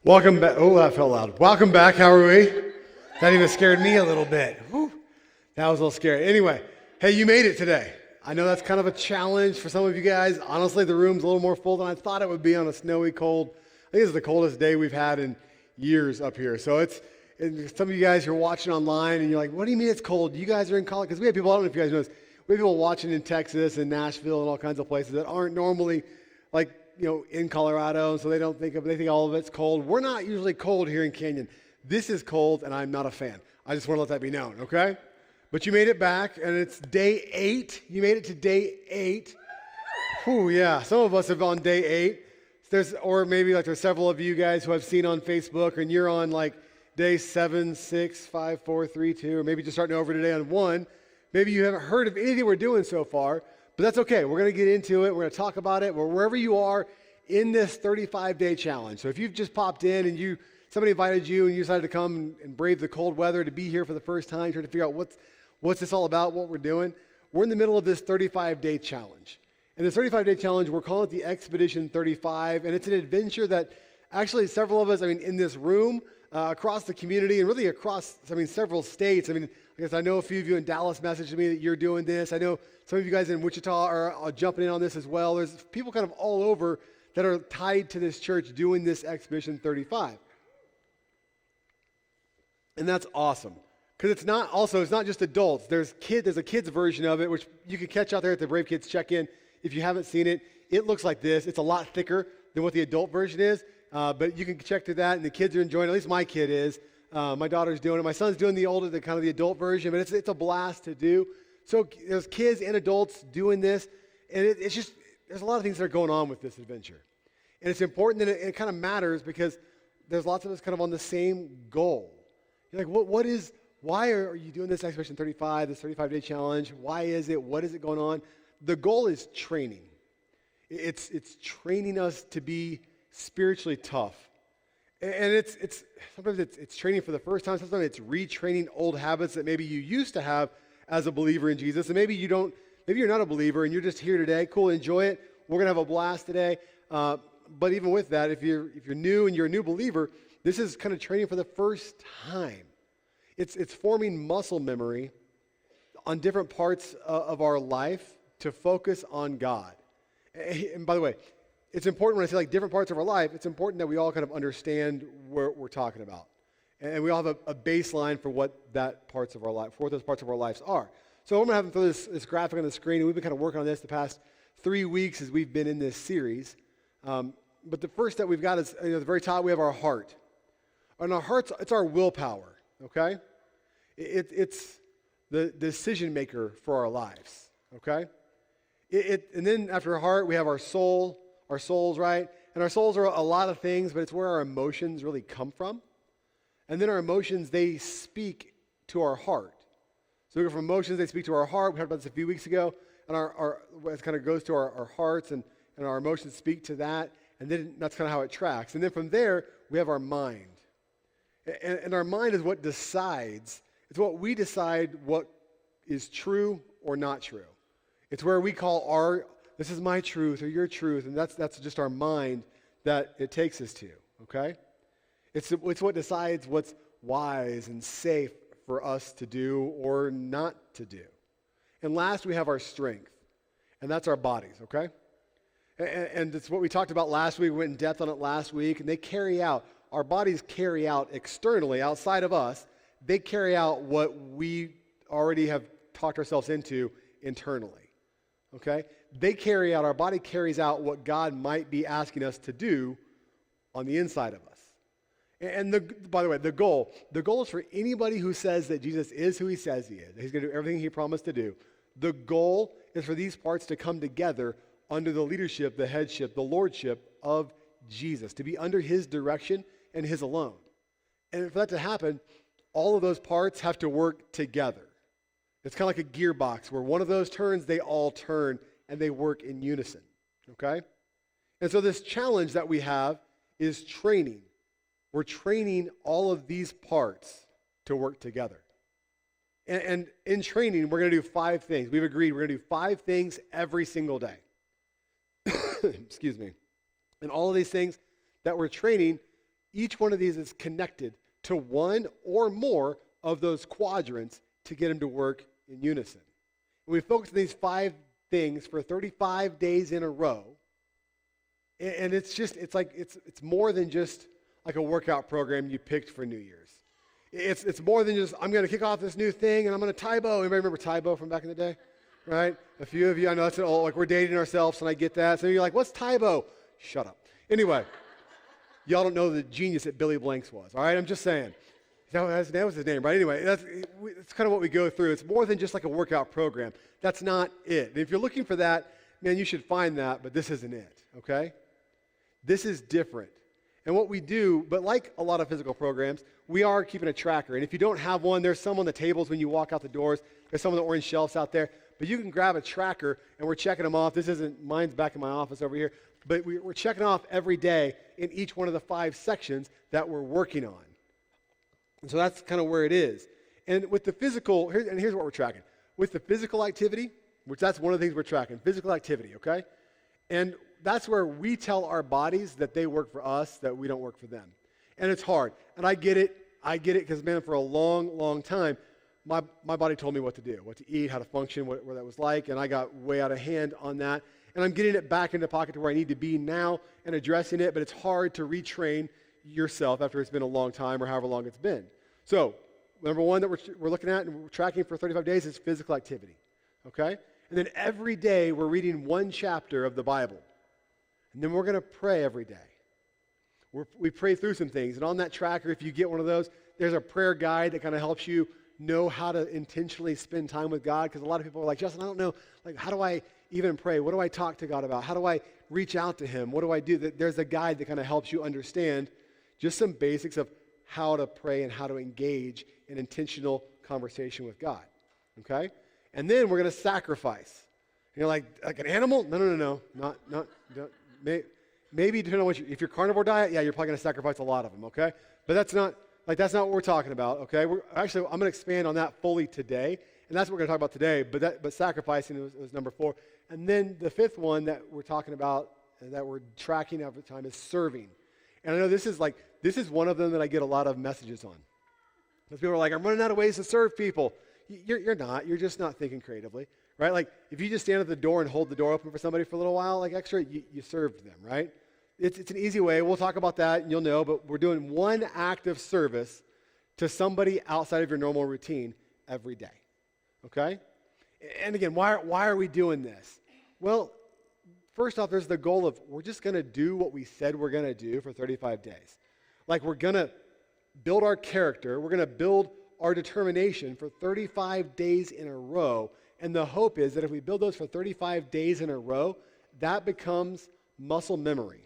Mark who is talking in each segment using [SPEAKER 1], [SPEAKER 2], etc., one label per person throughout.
[SPEAKER 1] Welcome back. Oh, that felt loud. Welcome back. How are we? That even scared me a little bit. Whew. That was a little scary. Anyway, hey, you made it today. I know that's kind of a challenge for some of you guys. Honestly, the room's a little more full than I thought it would be on a snowy, cold. I think it's the coldest day we've had in years up here. So and some of you guys who are watching online and you're like, what do you mean it's cold? You guys are in college? Because we have people, I don't know if you guys know this, we have people watching in Texas and Nashville and all kinds of places that aren't normally like, in Colorado, so they think all of it's cold. We're not usually cold here in Canyon. This is cold, and I'm not a fan. I just want to let that be known, okay? But you made it back, and it's day 8. You made it to day 8. Whew, yeah. Some of us are on day 8. Or maybe there's several of you guys who I've seen on Facebook, and you're on day 7, 6, 5, 4, 3, 2, or maybe just starting over today on 1. Maybe you haven't heard of anything we're doing so far. But that's okay. We're going to get into it. We're going to talk about it. Wherever you are in this 35-day challenge. So if you've just popped in and somebody invited you and you decided to come and brave the cold weather to be here for the first time, trying to figure out what's this all about, what we're doing, we're in the middle of this 35-day challenge. And this 35-day challenge, we're calling it the Expedition 35. And it's an adventure that actually several of us, in this room, across the community, and really across, several states. I know a few of you in Dallas messaged me that you're doing this. I know some of you guys in Wichita are jumping in on this as well. There's people kind of all over that are tied to this church doing this Expedition 35. And that's awesome. Because it's not just adults. There's a kids version of it, which you can catch out there at the Brave Kids Check-In. If you haven't seen it, it looks like this. It's a lot thicker than what the adult version is. But you can check through that, and the kids are enjoying it. At least my kid is. My daughter's doing it. My son's doing the kind of the adult version, but it's a blast to do. So there's kids and adults doing this, and it's just, there's a lot of things that are going on with this adventure. And it's important that it kind of matters because there's lots of us kind of on the same goal. You're like, why are you doing this Expedition 35, this 35-day challenge? Why is it? What is it going on? The goal is training. It's training us to be spiritually tough. And sometimes it's training for the first time. Sometimes it's retraining old habits that maybe you used to have as a believer in Jesus. And maybe you're not a believer and you're just here today. Cool, enjoy it. We're going to have a blast today. But even with that, if you're new and you're a new believer, this is kind of training for the first time. It's forming muscle memory on different parts of our life to focus on God. And by the way, it's important when I say different parts of our life, it's important that we all kind of understand what we're talking about. And we all have a baseline for what those parts of our lives are. So I'm going to have them throw this graphic on the screen, and we've been kind of working on this the past 3 weeks as we've been in this series. But the first step we've got is, at the very top, we have our heart. And our heart's, it's our willpower, okay? It's the decision maker for our lives, okay? And then after our heart, we have our souls, right? And our souls are a lot of things, but it's where our emotions really come from. And then our emotions, they speak to our heart. So we go from emotions, they speak to our heart. We talked about this a few weeks ago. And it kind of goes to our hearts, and our emotions speak to that. And then that's kind of how it tracks. And then from there, we have our mind. And our mind is what decides. It's what we decide what is true or not true. It's where we call this is my truth or your truth, and that's just our mind that it takes us to, okay? It's what decides what's wise and safe for us to do or not to do. And last, we have our strength, and that's our bodies, okay? And it's what we talked about last week. We went in depth on it last week, and our bodies carry out externally, outside of us, they carry out what we already have talked ourselves into internally, okay? Our body carries out what God might be asking us to do on the inside of us. And by the way, the goal is for anybody who says that Jesus is who he says he is, that he's going to do everything he promised to do. The goal is for these parts to come together under the leadership, the headship, the lordship of Jesus, to be under his direction and his alone. And for that to happen, all of those parts have to work together. It's kind of like a gearbox where one of those turns, they all turn and they work in unison, okay? And so this challenge that we have is training. We're training all of these parts to work together. And in training, we're going to do 5 things. We've agreed we're going to do 5 things every single day. Excuse me. And all of these things that we're training Each one of these is connected to one or more of those quadrants to get them to work in unison. And we focus on these 5 things for 35 days in a row. And it's more than just like a workout program you picked for New Year's. It's more than just, I'm going to kick off this new thing and I'm going to Tae Bo. Anybody remember Tae Bo from back in the day? Right? A few of you, I know that's like we're dating ourselves and I get that. So you're like, what's Tae Bo? Shut up. Anyway, y'all don't know the genius that Billy Blanks was. All right, I'm just saying. That was his name, right? Anyway, that's kind of what we go through. It's more than just like a workout program. That's not it. And if you're looking for that, man, you should find that, but this isn't it, okay? This is different. And what we do, but like a lot of physical programs, we are keeping a tracker. And if you don't have one, there's some on the tables when you walk out the doors. There's some on the orange shelves out there. But you can grab a tracker, and we're checking them off. Mine's back in my office over here. But we're checking off every day in each one of the 5 sections that we're working on. And so that's kind of where it is. And with the physical, here's what we're tracking. With the physical activity, which that's one of the things we're tracking, physical activity, okay? And that's where we tell our bodies that they work for us, that we don't work for them. And it's hard. And I get it because, man, for a long, long time, my body told me what to do, what to eat, how to function, what that was like, and I got way out of hand on that. And I'm getting it back in the pocket to where I need to be now and addressing it, but it's hard to retrain yourself after it's been a long time or however long it's been. So, number one that we're looking at and we're tracking for 35 days is physical activity, okay? And then every day we're reading one chapter of the Bible. And then we're going to pray every day. We pray through some things. And on that tracker, if you get one of those, there's a prayer guide that kind of helps you know how to intentionally spend time with God. Because a lot of people are like, Justin, I don't know, like, how do I even pray? What do I talk to God about? How do I reach out to Him? What do I do? There's a guide that kind of helps you understand just some basics of how to pray and how to engage in intentional conversation with God, okay? And then we're going to sacrifice. And you're like an animal? No. Not maybe depending on if you're carnivore diet, yeah, you're probably going to sacrifice a lot of them, okay? But that's not what we're talking about, okay? I'm going to expand on that fully today, and that's what we're going to talk about today. But sacrificing was number 4. And then the 5th one that we're talking about, that we're tracking over time, is serving. And I know this is one of them that I get a lot of messages on. Because people are like, I'm running out of ways to serve people. You're not. You're just not thinking creatively, right? Like, if you just stand at the door and hold the door open for somebody for a little while, like extra, you served them, right? It's an easy way. We'll talk about that, and you'll know, but we're doing one act of service to somebody outside of your normal routine every day, okay? And again, why are we doing this? Well, first off, there's the goal of we're just going to do what we said we're going to do for 35 days. Like, we're going to build our character. We're going to build our determination for 35 days in a row. And the hope is that if we build those for 35 days in a row, that becomes muscle memory.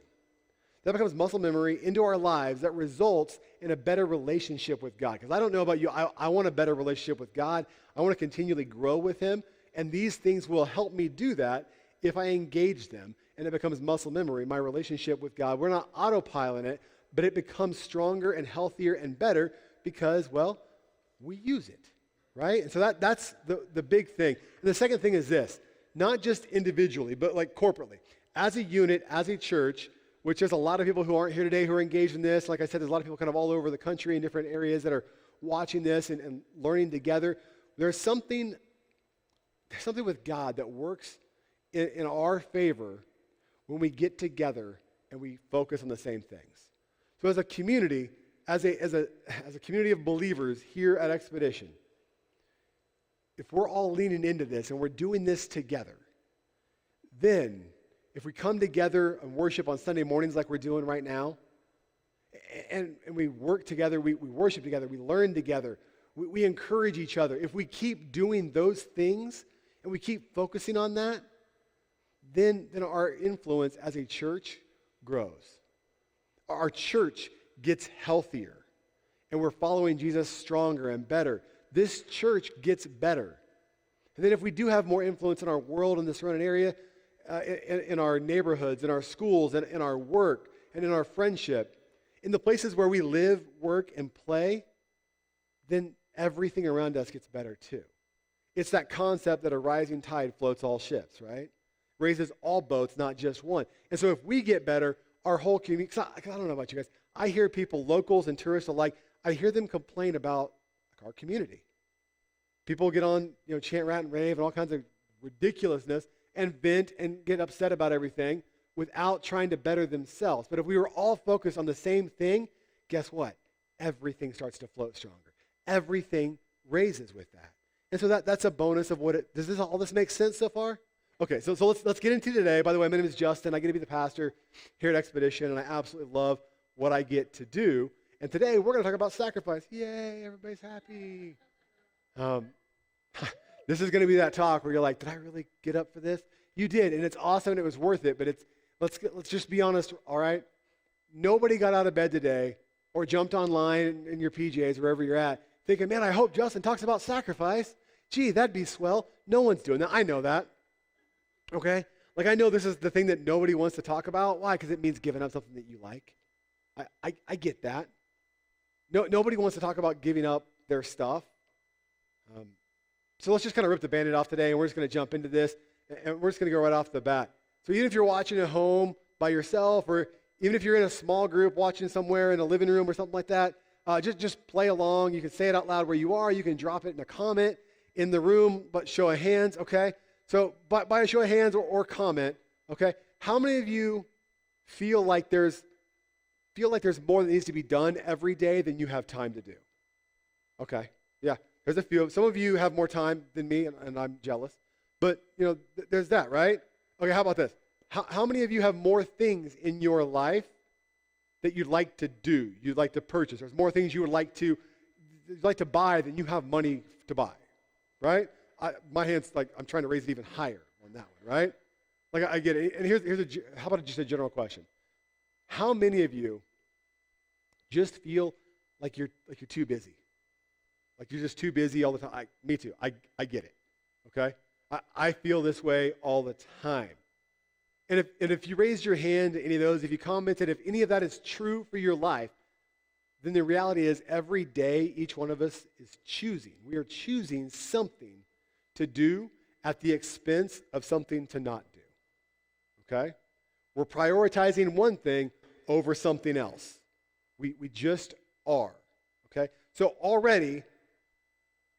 [SPEAKER 1] That becomes muscle memory into our lives that results in a better relationship with God. Because I don't know about you, I want a better relationship with God. I want to continually grow with Him. And these things will help me do that if I engage them. And it becomes muscle memory, my relationship with God. We're not autopiloting it, but it becomes stronger and healthier and better because, well, we use it, right? And so that's the big thing. And the second thing is this, not just individually, but like corporately. As a unit, as a church, which there's a lot of people who aren't here today who are engaged in this. Like I said, there's a lot of people kind of all over the country in different areas that are watching this and learning together. There's something with God that works in our favor when we get together and we focus on the same things. So as a community, as a community of believers here at Expedition, if we're all leaning into this and we're doing this together, then if we come together and worship on Sunday mornings like we're doing right now, and we work together, we worship together, we learn together, we encourage each other. If we keep doing those things and we keep focusing on that, then our influence as a church grows. Our church gets healthier, and we're following Jesus stronger and better. This church gets better. And then if we do have more influence in our world, in the surrounding area, in our neighborhoods, in our schools, and in our work, and in our friendship, in the places where we live, work, and play, then everything around us gets better too. It's that concept that a rising tide floats all ships, right? Raises all boats, not just one. And so if we get better, our whole community, 'cause I don't know about you guys, I hear people, locals and tourists alike, I hear them complain about our community. People get on, chant, rant, and rave and all kinds of ridiculousness and vent and get upset about everything without trying to better themselves. But if we were all focused on the same thing, guess what? Everything starts to float stronger. Everything raises with that. And so that's a bonus of what it, does all this make sense so far? Okay, so let's get into today. By the way, my name is Justin. I get to be the pastor here at Expedition, and I absolutely love what I get to do. And today we're going to talk about sacrifice. Yay, everybody's happy. This is going to be that talk where you're like, did I really get up for this? You did, and it's awesome, and it was worth it. But let's just be honest, all right? Nobody got out of bed today or jumped online in your PJs, wherever you're at, thinking, man, I hope Justin talks about sacrifice. Gee, that'd be swell. No one's doing that. I know that. Okay? Like, I know this is the thing that nobody wants to talk about. Why? Because it means giving up something that you like. I get that. Nobody wants to talk about giving up their stuff. So let's just kind of rip the Band-Aid off today, and we're just going to jump into this, and we're just going to go right off the bat. So even if you're watching at home by yourself, or even if you're in a small group watching somewhere in a living room or something like that, just play along. You can say it out loud where you are. You can drop it in a comment in the room, but show of hands, okay? So by a show of hands or comment, okay, how many of you feel like there's more that needs to be done every day than you have time to do? Okay, yeah, there's a few. Some of you have more time than me, and I'm jealous. But, there's that, right? Okay, how about this? How many of you have more things in your life that you'd like to do, you'd like to purchase? There's more things you'd like to buy than you have money to buy, right? My hand's like, I'm trying to raise it even higher on that one, right? Like, I get it. And how about just a general question? How many of you just feel like you're too busy? Like you're just too busy all the time? Me too. I get it, okay? I feel this way all the time. And if you raised your hand to any of those, if you commented, if any of that is true for your life, then the reality is every day each one of us is choosing. We are choosing something to do at the expense of something to not do, okay? We're prioritizing one thing over something else. We just are, okay? So already,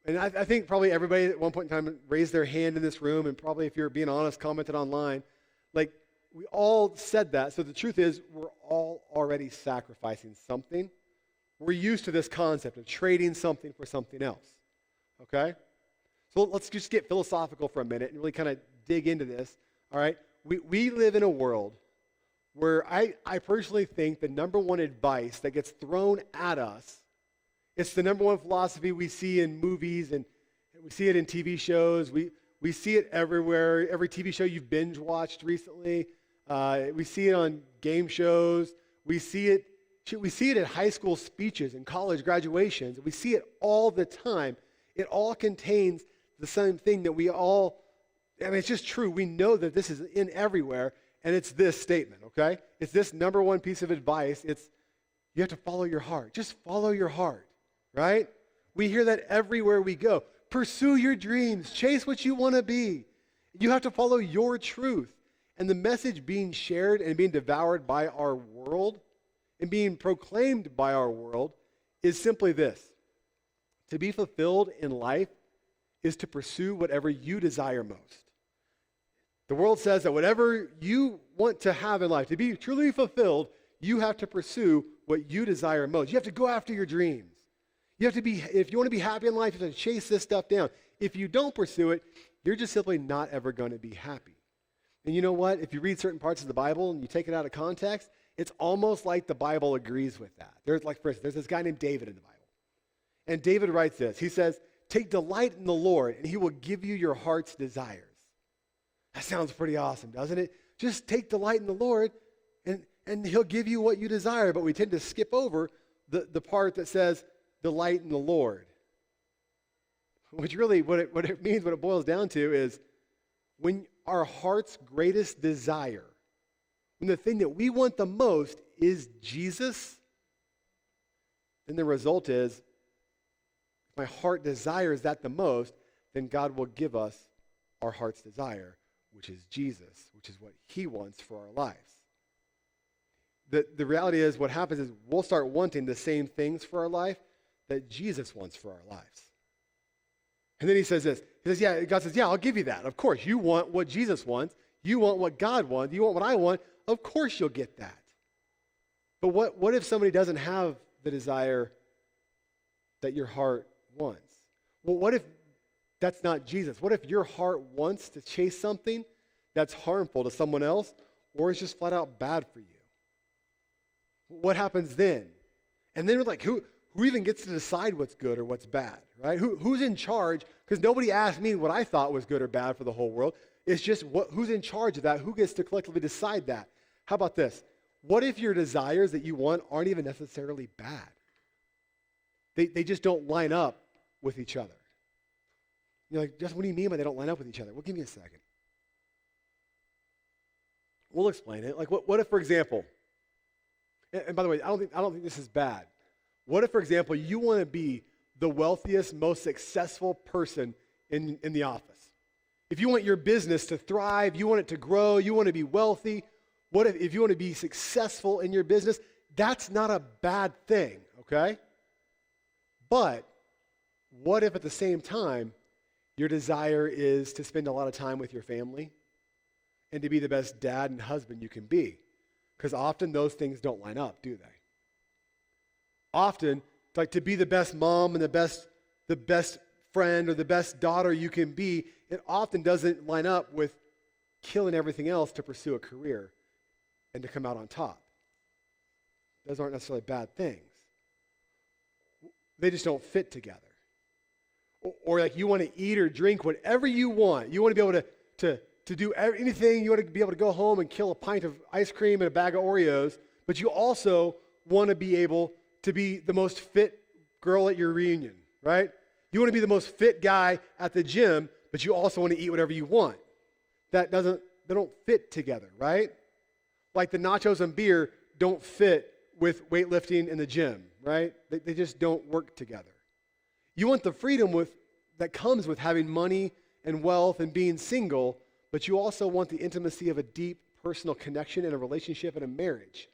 [SPEAKER 1] and I think probably everybody at one point in time raised their hand in this room, and probably if you're being honest, commented online. Like, we all said that. So the truth is, we're all already sacrificing something. We're used to this concept of trading something for something else, okay? So let's just get philosophical for a minute and really kind of dig into this, all right? We live in a world where I personally think the number one advice that gets thrown at us, it's the number one philosophy we see in movies, and we see it in TV shows. We see it everywhere. Every TV show you've binge watched recently, we see it on game shows. We see it at high school speeches and college graduations. We see it all the time. It all contains the same thing that we all, it's just true. We know that this is in everywhere, and it's this statement, okay? It's this number one piece of advice. It's you have to follow your heart. Just follow your heart, right? We hear that everywhere we go. Pursue your dreams. Chase what you want to be. You have to follow your truth. And the message being shared and being devoured by our world and being proclaimed by our world is simply this. To be fulfilled in life is to pursue whatever you desire most. The world says that whatever you want to have in life, to be truly fulfilled, you have to pursue what you desire most. You have to go after your dreams. You have to be, if you want to be happy in life, you have to chase this stuff down. If you don't pursue it, you're just simply not ever going to be happy. And you know what? If you read certain parts of the Bible and you take it out of context, it's almost like the Bible agrees with that. For instance, there's this guy named David in the Bible. And David writes this. He says, take delight in the Lord, and he will give you your heart's desires. That sounds pretty awesome, doesn't it? Just take delight in the Lord, and he'll give you what you desire. But we tend to skip over the part that says, delight in the Lord. Which really, what it means, what it boils down to is, when our heart's greatest desire, when the thing that we want the most is Jesus, then the result is, if my heart desires that the most, then God will give us our heart's desire, which is Jesus, which is what he wants for our lives. the reality is what happens is we'll start wanting the same things for our life that Jesus wants for our lives. And then he says this. He says, yeah, God says, yeah, I'll give you that. Of course, you want what Jesus wants. You want what God wants. You want what I want. Of course you'll get that. But what if somebody doesn't have the desire that your heart wants? Well, what if that's not Jesus? What if your heart wants to chase something that's harmful to someone else or is just flat out bad for you? What happens then? And then we're like, who even gets to decide what's good or what's bad, right? Who's in charge? Because nobody asked me what I thought was good or bad for the whole world. It's just who's in charge of that? Who gets to collectively decide that? How about this? What if your desires that you want aren't even necessarily bad? They just don't line up with each other. You're like, Justin, what do you mean by they don't line up with each other? Well, give me a second. We'll explain it. Like, what if, for example, and by the way, I don't think this is bad. What if, for example, you want to be the wealthiest, most successful person in the office? If you want your business to thrive, you want it to grow, you want to be wealthy, what if you want to be successful in your business? That's not a bad thing, okay? But what if at the same time your desire is to spend a lot of time with your family and to be the best dad and husband you can be? Because often those things don't line up, do they? Often, like to be the best mom and the best friend or the best daughter you can be, it often doesn't line up with killing everything else to pursue a career and to come out on top. Those aren't necessarily bad things. They just don't fit together. Or like you want to eat or drink whatever you want. You want to be able to do anything. You want to be able to go home and kill a pint of ice cream and a bag of Oreos, but you also want to be able to be the most fit girl at your reunion, right? You want to be the most fit guy at the gym, but you also want to eat whatever you want. They don't fit together, right? Like the nachos and beer don't fit with weightlifting in the gym, right? They just don't work together. You want the freedom that comes with having money and wealth and being single, but you also want the intimacy of a deep personal connection and a relationship and a marriage.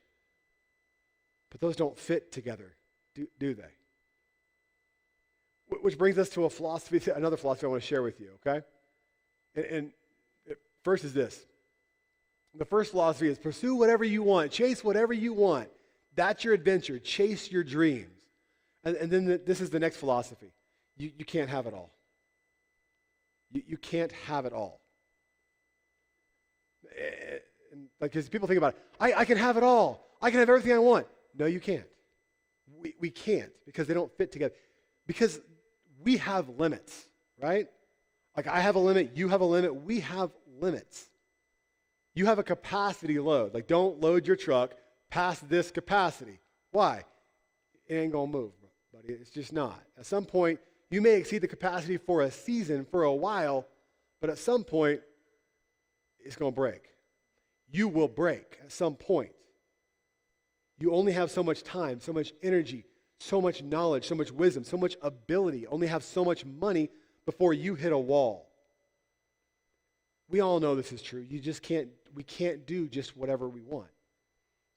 [SPEAKER 1] But those don't fit together, do they? Which brings us to another philosophy I want to share with you, okay? And first is this. The first philosophy is pursue whatever you want, chase whatever you want. That's your adventure. Chase your dreams. And then this is the next philosophy. You can't have it all. You can't have it all. Like, because people think about it, I can have it all. I can have everything I want. No, you can't. We can't because they don't fit together. Because we have limits, right? Like I have a limit, you have a limit, we have limits. You have a capacity load. Like don't load your truck past this capacity. Why? It ain't gonna move, buddy. It's just not. At some point, you may exceed the capacity for a season, for a while, but at some point, it's gonna break. You will break at some point. You only have so much time, so much energy, so much knowledge, so much wisdom, so much ability, only have so much money before you hit a wall. We all know this is true. We can't do just whatever we want.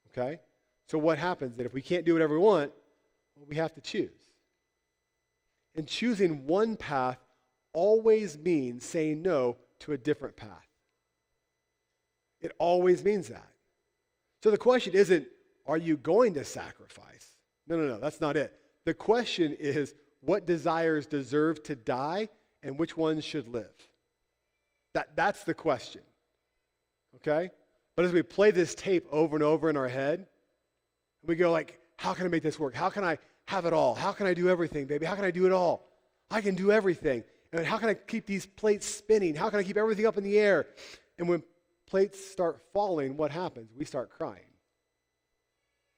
[SPEAKER 1] Okay? So what happens then? If we can't do whatever we want, well, we have to choose. And choosing one path always means saying no to a different path. It always means that. So the question isn't, are you going to sacrifice? No, that's not it. The question is, what desires deserve to die and which ones should live? That's the question. Okay? But as we play this tape over and over in our head, we go like, how can I make this work? How can I have it all? How can I do everything, baby? How can I do it all? I can do everything. And how can I keep these plates spinning? How can I keep everything up in the air? And when plates start falling, what happens? We start crying.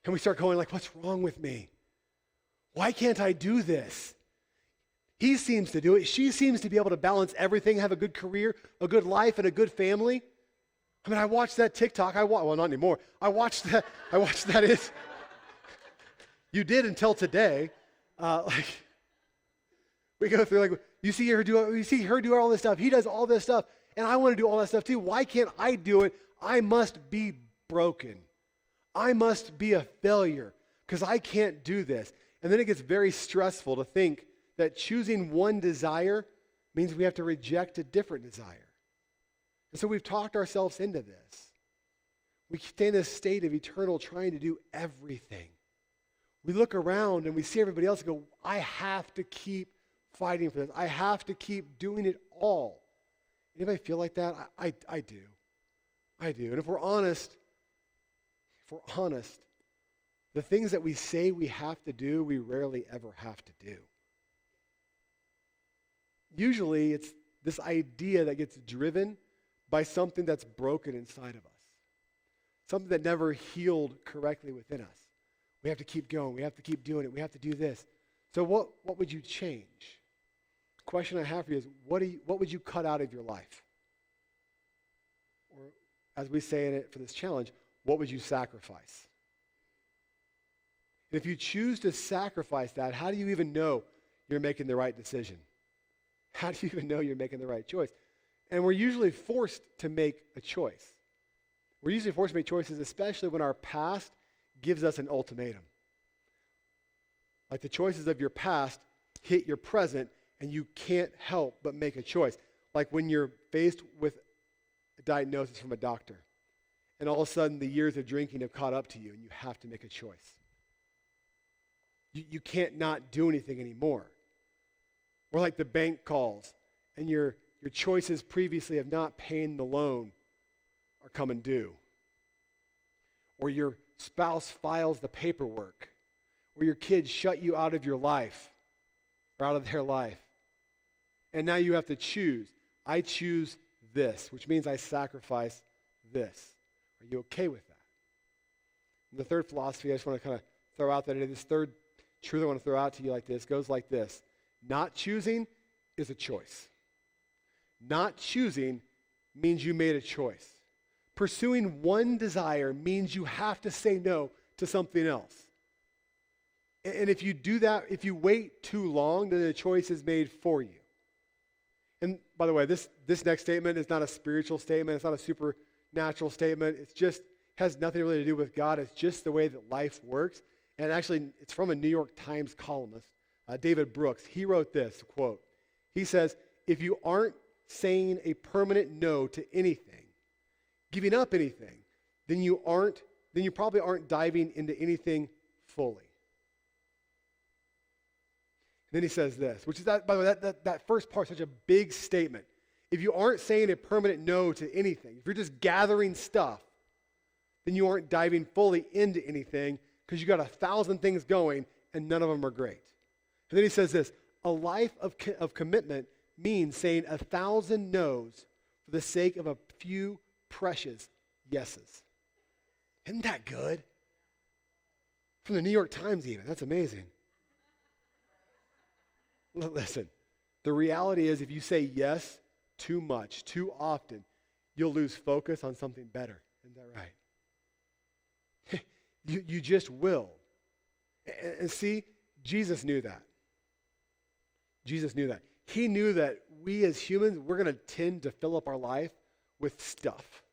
[SPEAKER 1] And we start going like, what's wrong with me? Why can't I do this? He seems to do it. She seems to be able to balance everything, have a good career, a good life, and a good family. I mean, I watched that TikTok. Well, not anymore. I watched that. You did until today. We go through like, you see her do all this stuff. He does all this stuff, and I want to do all that stuff too. Why can't I do it? I must be broken. I must be a failure because I can't do this. And then it gets very stressful to think that choosing one desire means we have to reject a different desire. And so we've talked ourselves into this. We stay in this state of eternal trying to do everything. We look around and we see everybody else and go, I have to keep fighting for this. I have to keep doing it all. Anybody feel like that? I do. I do. And if we're honest, the things that we say we have to do, we rarely ever have to do. Usually it's this idea that gets driven by something that's broken inside of us. Something that never healed correctly within us. We have to keep going. We have to keep doing it. We have to do this. So what would you change? The question I have for you is, what would you cut out of your life? Or as we say in it for this challenge, what would you sacrifice? And if you choose to sacrifice that, how do you even know you're making the right decision? How do you even know you're making the right choice? And we're usually forced to make a choice. We're usually forced to make choices, especially when our past gives us an ultimatum. Like the choices of your past hit your present, and you can't help but make a choice. Like when you're faced with a diagnosis from a doctor, and all of a sudden the years of drinking have caught up to you, and you have to make a choice. You can't not do anything anymore. Or like the bank calls, and your choices previously of not paying the loan are coming due. Or your spouse files the paperwork. Or your kids shut you out of your life, or out of their life. And now you have to choose. I choose this, which means I sacrifice this. Are you okay with that? And the third philosophy I just want to kind of throw out there today, this third truth I want to throw out to you like this, goes like this. Not choosing is a choice. Not choosing means you made a choice. Pursuing one desire means you have to say no to something else. And if you do that, if you wait too long, then the choice is made for you. And by the way, this next statement is not a spiritual statement. It's not a supernatural statement. It just has nothing really to do with God. It's just the way that life works. And actually, it's from a New York Times columnist, David Brooks. He wrote this, quote, he says, if you aren't saying a permanent no to anything, giving up anything, then you probably aren't diving into anything fully. And then he says this, which is that, by the way, that first part is such a big statement. If you aren't saying a permanent no to anything, if you're just gathering stuff, then you aren't diving fully into anything because you got 1,000 things going and none of them are great. And then he says this, a life of commitment means saying 1,000 no's for the sake of a few precious yeses. Isn't that good? From the New York Times even. That's amazing. Listen, the reality is if you say yes too much, too often, you'll lose focus on something better. Isn't that right? You just will. And see, Jesus knew that. Jesus knew that. He knew that we as humans, we're going to tend to fill up our life with stuff,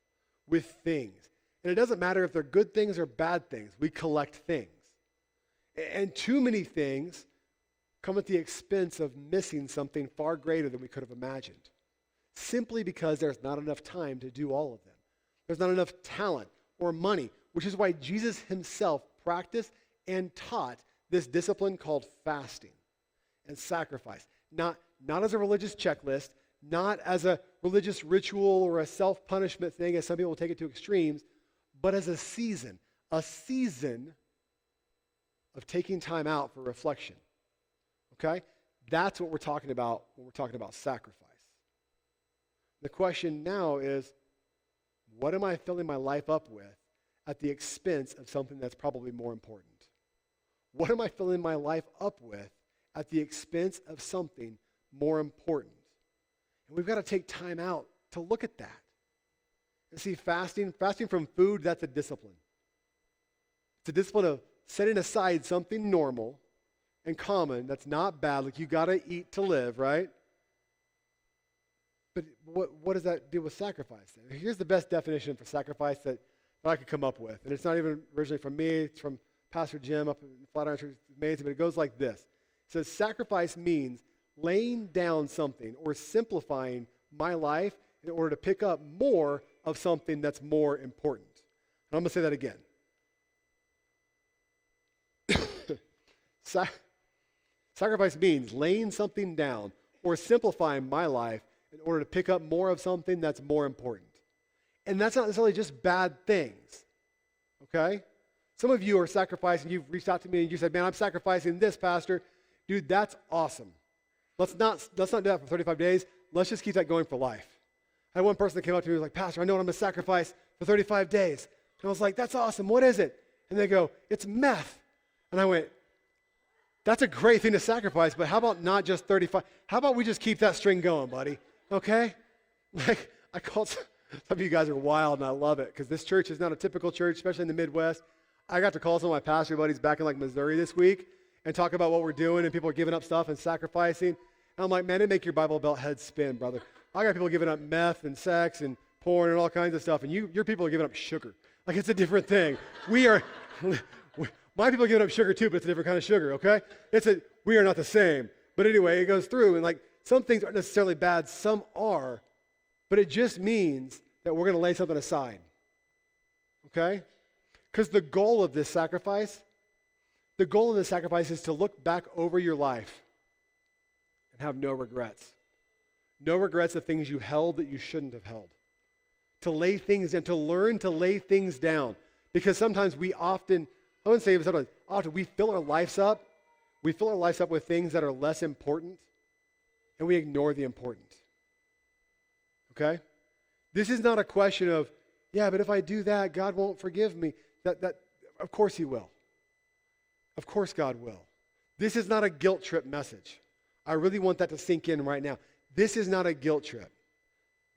[SPEAKER 1] with things. And it doesn't matter if they're good things or bad things. We collect things. And too many things come at the expense of missing something far greater than we could have imagined. Simply because there's not enough time to do all of them. There's not enough talent or money, which is why Jesus himself practiced and taught this discipline called fasting and sacrifice. Not as a religious checklist, not as a religious ritual or a self-punishment thing, as some people take it to extremes, but as a season of taking time out for reflection. Okay? That's what we're talking about when we're talking about sacrifice. The question now is, what am I filling my life up with at the expense of something that's probably more important? What am I filling my life up with at the expense of something more important? And we've got to take time out to look at that. And see, fasting from food, that's a discipline. It's a discipline of setting aside something normal and common that's not bad, like you got to eat to live, right? But what does that do with sacrifice? Here's the best definition for sacrifice that that I could come up with. And it's not even originally from me. It's from Pastor Jim up in Flatiron Church. It's amazing, but it goes like this. It says, sacrifice means laying down something or simplifying my life in order to pick up more of something that's more important. And I'm going to say that again. Sacrifice means laying something down or simplifying my life in order to pick up more of something that's more important. And that's not necessarily just bad things, okay? Some of you are sacrificing. You've reached out to me and you said, man, I'm sacrificing this, Pastor. Dude, that's awesome. Let's not do that for 35 days. Let's just keep that going for life. I had one person that came up to me and was like, Pastor, I know what I'm going to sacrifice for 35 days. And I was like, that's awesome. What is it? And they go, it's meth. And I went, that's a great thing to sacrifice, but how about not just 35? How about we just keep that string going, buddy? Okay? Like, I called, some of you guys are wild, and I love it, because this church is not a typical church, especially in the Midwest. I got to call some of my pastor buddies back in, like, Missouri this week and talk about what we're doing, and people are giving up stuff and sacrificing. And I'm like, man, it'd make your Bible Belt head spin, brother. I got people giving up meth and sex and porn and all kinds of stuff, and your people are giving up sugar. Like, it's a different thing. My people are giving up sugar too, but it's a different kind of sugar, okay? We are not the same. But anyway, it goes through, and like, some things aren't necessarily bad, some are, but it just means that we're going to lay something aside, okay? Because the goal of this sacrifice is to look back over your life and have no regrets. No regrets of things you held that you shouldn't have held. To lay things down, to learn to lay things down. Because sometimes we often we fill our lives up. We fill our lives up with things that are less important, and we ignore the important. Okay? This is not a question of, yeah, but if I do that, God won't forgive me. That of course He will. Of course God will. This is not a guilt trip message. I really want that to sink in right now. This is not a guilt trip.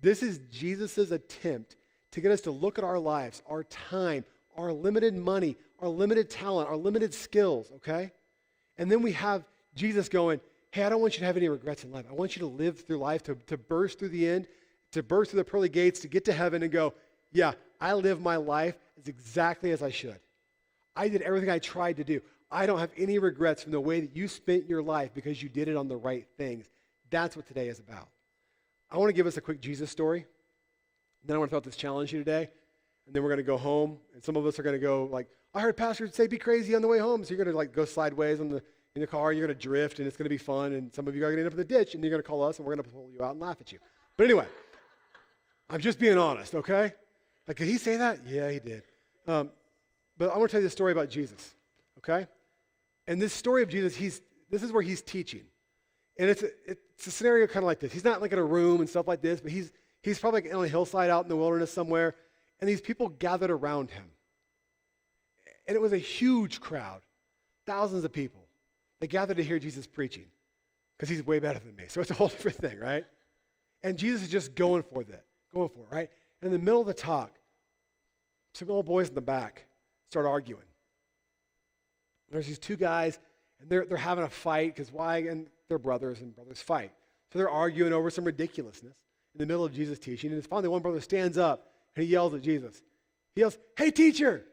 [SPEAKER 1] This is Jesus' attempt to get us to look at our lives, our time, our limited money, our limited talent, our limited skills, okay? And then we have Jesus going, hey, I don't want you to have any regrets in life. I want you to live through life, to burst through the end, to burst through the pearly gates, to get to heaven and go, yeah, I live my life as exactly as I should. I did everything I tried to do. I don't have any regrets from the way that you spent your life because you did it on the right things. That's what today is about. I want to give us a quick Jesus story. Then I want to throw out this challenge to you today. And then we're going to go home, and some of us are going to go like, I heard Pastor say be crazy on the way home. So you're going to like go sideways in the car, and you're going to drift, and it's going to be fun. And some of you are going to end up in the ditch, and you're going to call us, and we're going to pull you out and laugh at you. But anyway, I'm just being honest, okay? Like, did he say that? Yeah, he did. But I want to tell you the story about Jesus, okay? And this story of Jesus, this is where he's teaching. And it's a scenario kind of like this. He's not like in a room and stuff like this, but he's probably like on a hillside out in the wilderness somewhere. And these people gathered around him. And it was a huge crowd, thousands of people. They gathered to hear Jesus preaching because he's way better than me. So it's a whole different thing, right? And Jesus is just going for it, right? And in the middle of the talk, some old boys in the back start arguing. There's these two guys, and they're having a fight because why? And they're brothers, and brothers fight. So they're arguing over some ridiculousness in the middle of Jesus teaching. And finally one brother stands up, and he yells at Jesus. He yells, hey, teacher.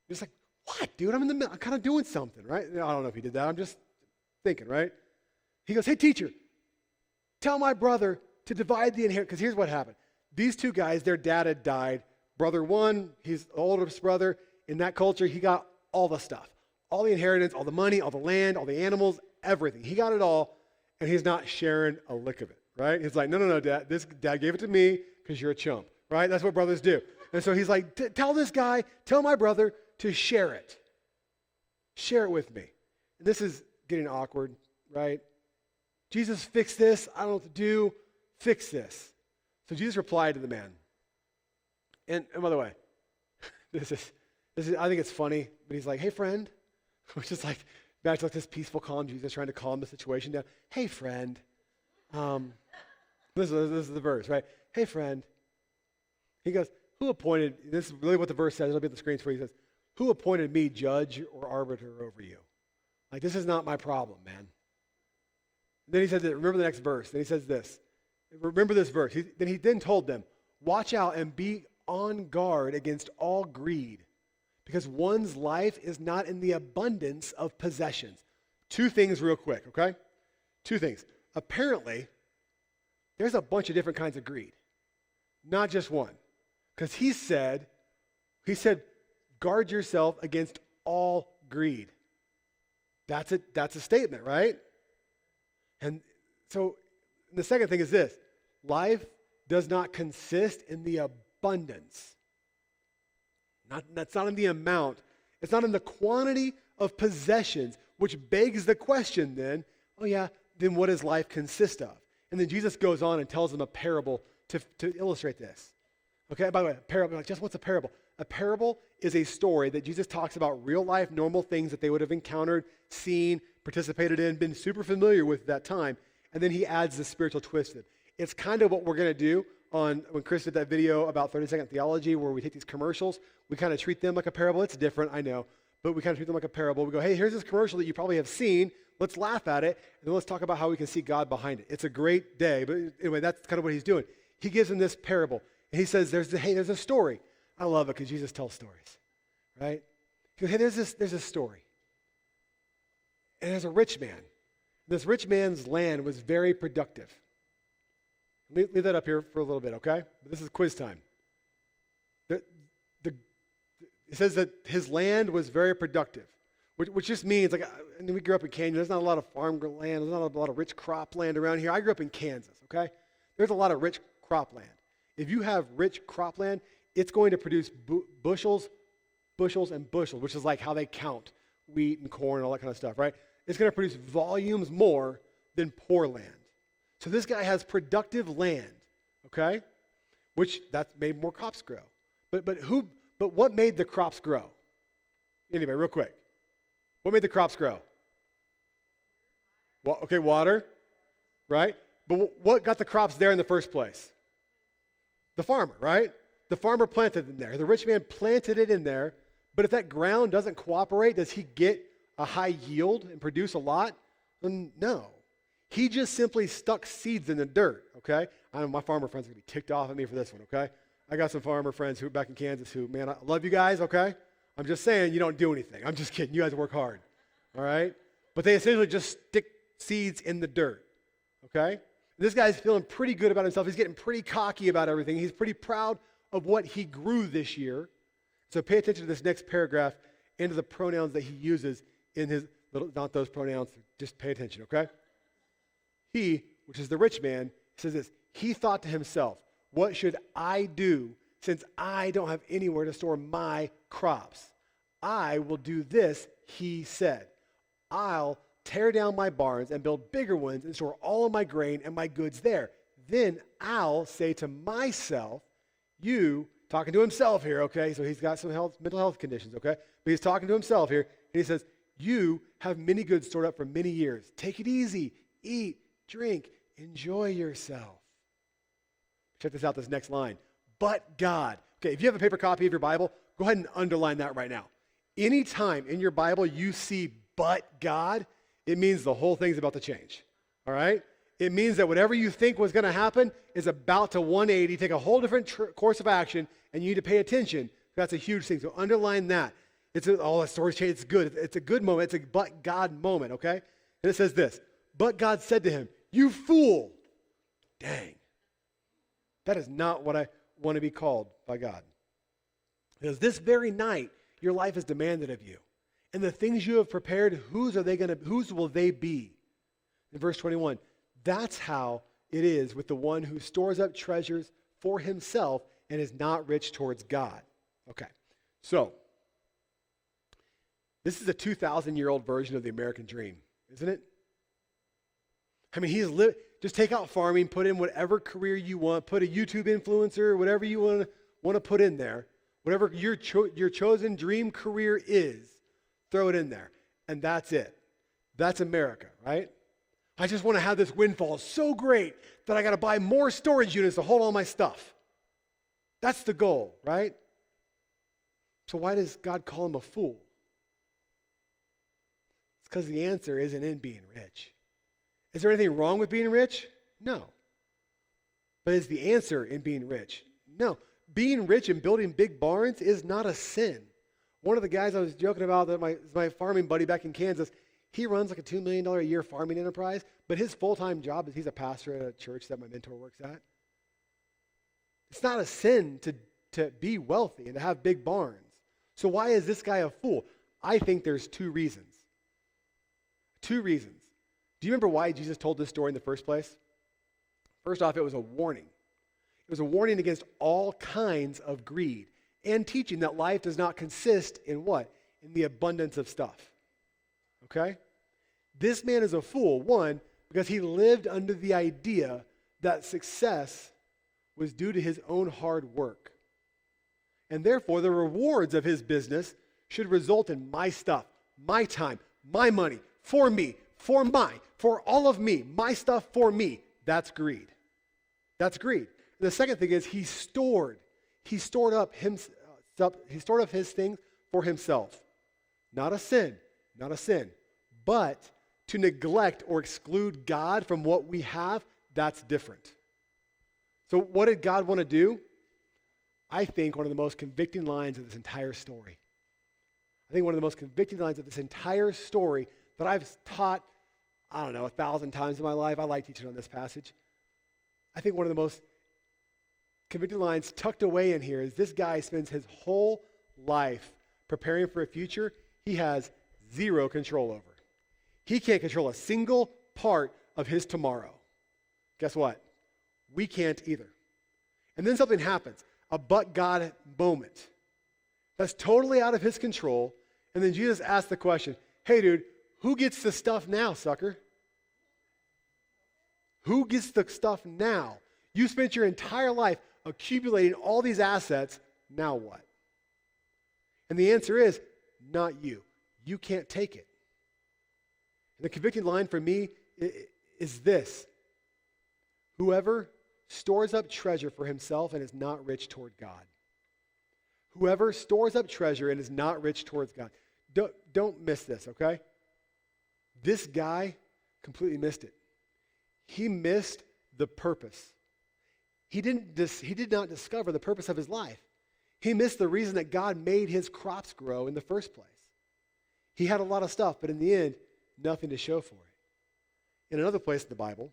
[SPEAKER 1] He's like, what, dude? I'm in the middle. I'm kind of doing something, right? I don't know if he did that. I'm just thinking, right? He goes, hey, teacher, tell my brother to divide the inheritance. Because here's what happened. These two guys, their dad had died. Brother one, he's the oldest brother. In that culture, he got all the stuff. All the inheritance, all the money, all the land, all the animals, everything. He got it all, and he's not sharing a lick of it, right? He's like, no, Dad. Dad gave it to me because you're a chump. Right? That's what brothers do. And so he's like, tell my brother to share it. Share it with me. And this is getting awkward, right? Jesus, fix this. I don't know what to do. Fix this. So Jesus replied to the man. And by the way, this is I think it's funny, but he's like, hey, friend. Which is like, back to like this peaceful, calm Jesus trying to calm the situation down. Hey, friend. This is the verse, right? Hey, friend. He goes, who appointed, this is really what the verse says, it'll be on the screen for you. He says, who appointed me judge or arbiter over you? Like, this is not my problem, man. And then he says, remember the next verse. Then he says this. Remember this verse. Then he told them, watch out and be on guard against all greed, because one's life is not in the abundance of possessions. Two things real quick, okay? Two things. Apparently, there's a bunch of different kinds of greed, not just one. Because he said, guard yourself against all greed. That's a statement, right? And so the second thing is this: life does not consist in the abundance. That's not in the amount. It's not in the quantity of possessions, which begs the question then, then what does life consist of? And then Jesus goes on and tells them a parable to illustrate this. Okay, by the way, a parable, like, just what's a parable? A parable is a story that Jesus talks about real life, normal things that they would have encountered, seen, participated in, been super familiar with at that time, and then he adds the spiritual twist in. It's kind of what we're going to do when Chris did that video about 30-second theology, where we take these commercials, we kind of treat them like a parable. It's different, I know, but we kind of treat them like a parable. We go, hey, here's this commercial that you probably have seen. Let's laugh at it, and then let's talk about how we can see God behind it. It's a great day, but anyway, that's kind of what he's doing. He gives them this parable, and he says, there's a story. I love it because Jesus tells stories, right? He goes, hey, there's a story. And there's a rich man. This rich man's land was very productive. Leave that up here for a little bit, okay? But this is quiz time. It says that his land was very productive, which just means, like, and we grew up in Kenya. There's not a lot of farm land. There's not a lot of rich crop land around here. I grew up in Kansas, okay? There's a lot of rich crop land. If you have rich cropland, it's going to produce bushels, and bushels, which is like how they count wheat and corn and all that kind of stuff, right? It's going to produce volumes more than poor land. So this guy has productive land, okay? Which that's made more crops grow. But what made the crops grow? Anyway, real quick. What made the crops grow? Well, okay, water, right? But what got the crops there in the first place? The farmer, right? The farmer planted it in there. The rich man planted it in there. But if that ground doesn't cooperate, does he get a high yield and produce a lot? No. He just simply stuck seeds in the dirt, okay? I know my farmer friends are going to be ticked off at me for this one, okay? I got some farmer friends who are back in Kansas who, man, I love you guys, okay? I'm just saying you don't do anything. I'm just kidding. You guys work hard, all right? But they essentially just stick seeds in the dirt, okay? This guy's feeling pretty good about himself. He's getting pretty cocky about everything. He's pretty proud of what he grew this year. So pay attention to this next paragraph and to the pronouns that he uses in his little, not those pronouns, just pay attention, okay? He, which is the rich man, says this: he thought to himself, what should I do since I don't have anywhere to store my crops? I will do this, he said. I'll tear down my barns and build bigger ones and store all of my grain and my goods there. Then I'll say to myself, you, talking to himself here, okay? So he's got some mental health conditions, okay? But he's talking to himself here, and he says, you have many goods stored up for many years. Take it easy. Eat, drink, enjoy yourself. Check this out, this next line. But God. Okay, if you have a paper copy of your Bible, go ahead and underline that right now. Anytime in your Bible you see but God, it means the whole thing's about to change, all right? It means that whatever you think was going to happen is about to 180, take a whole different course of action, and you need to pay attention. That's a huge thing. So underline that. The story's changed. It's good. It's a good moment. It's a but God moment, okay? And it says this: but God said to him, you fool. Dang. That is not what I want to be called by God. Because this very night, your life is demanded of you. And the things you have prepared, whose will they be? In verse 21, that's how it is with the one who stores up treasures for himself and is not rich towards God. Okay, so this is a 2,000-year-old version of the American dream, isn't it? I mean, just take out farming, put in whatever career you want, put a YouTube influencer, whatever you want to put in there, whatever your chosen dream career is, throw it in there, and that's it. That's America, right? I just want to have this windfall so great that I got to buy more storage units to hold all my stuff. That's the goal, right? So why does God call him a fool? It's because the answer isn't in being rich. Is there anything wrong with being rich? No. But is the answer in being rich? No. being rich and building big barns is not a sin. One of the guys I was joking about, that my farming buddy back in Kansas, he runs like a $2 million a year farming enterprise, but his full-time job is he's a pastor at a church that my mentor works at. It's not a sin to be wealthy and to have big barns. So why is this guy a fool? I think there's two reasons. Two reasons. Do you remember why Jesus told this story in the first place? First off, it was a warning. It was a warning against all kinds of greed and teaching that life does not consist in what? In the abundance of stuff. Okay? This man is a fool, one, because he lived under the idea that success was due to his own hard work. And therefore, the rewards of his business should result in my stuff, my time, my money, for me, for all of me, my stuff for me. That's greed. That's greed. And the second thing is he stored up his things for himself. Not a sin. But to neglect or exclude God from what we have, that's different. So what did God want to do? I think one of the most convicting lines of this entire story. That I've taught, 1,000 times in my life. I like teaching on this passage. I think one of the most convicting lines tucked away in here is this guy spends his whole life preparing for a future he has zero control over. He can't control a single part of his tomorrow. Guess what? We can't either. And then something happens, a but God moment. That's totally out of his control. And then Jesus asks the question, hey dude, who gets the stuff now, sucker? Who gets the stuff now? You spent your entire life accumulating all these assets, now what? And the answer is, not you. You can't take it. And the convicting line for me is this: whoever stores up treasure for himself and is not rich toward God. Whoever stores up treasure and is not rich towards God. Don't miss this, okay? This guy completely missed it. He missed the purpose. He did not discover the purpose of his life. He missed the reason that God made his crops grow in the first place. He had a lot of stuff, but in the end, nothing to show for it. In another place in the Bible,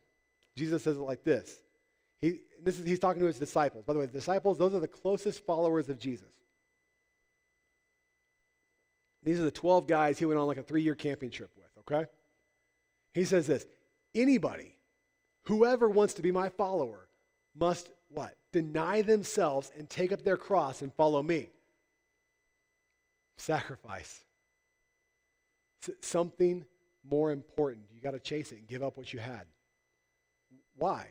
[SPEAKER 1] Jesus says it like this. He's talking to his disciples. By the way, the disciples, those are the closest followers of Jesus. These are the 12 guys he went on like a 3-year camping trip with, okay? He says this: anybody, whoever wants to be my follower, must what? Deny themselves and take up their cross and follow me. Sacrifice. Something more important. You got to chase it and give up what you had. Why?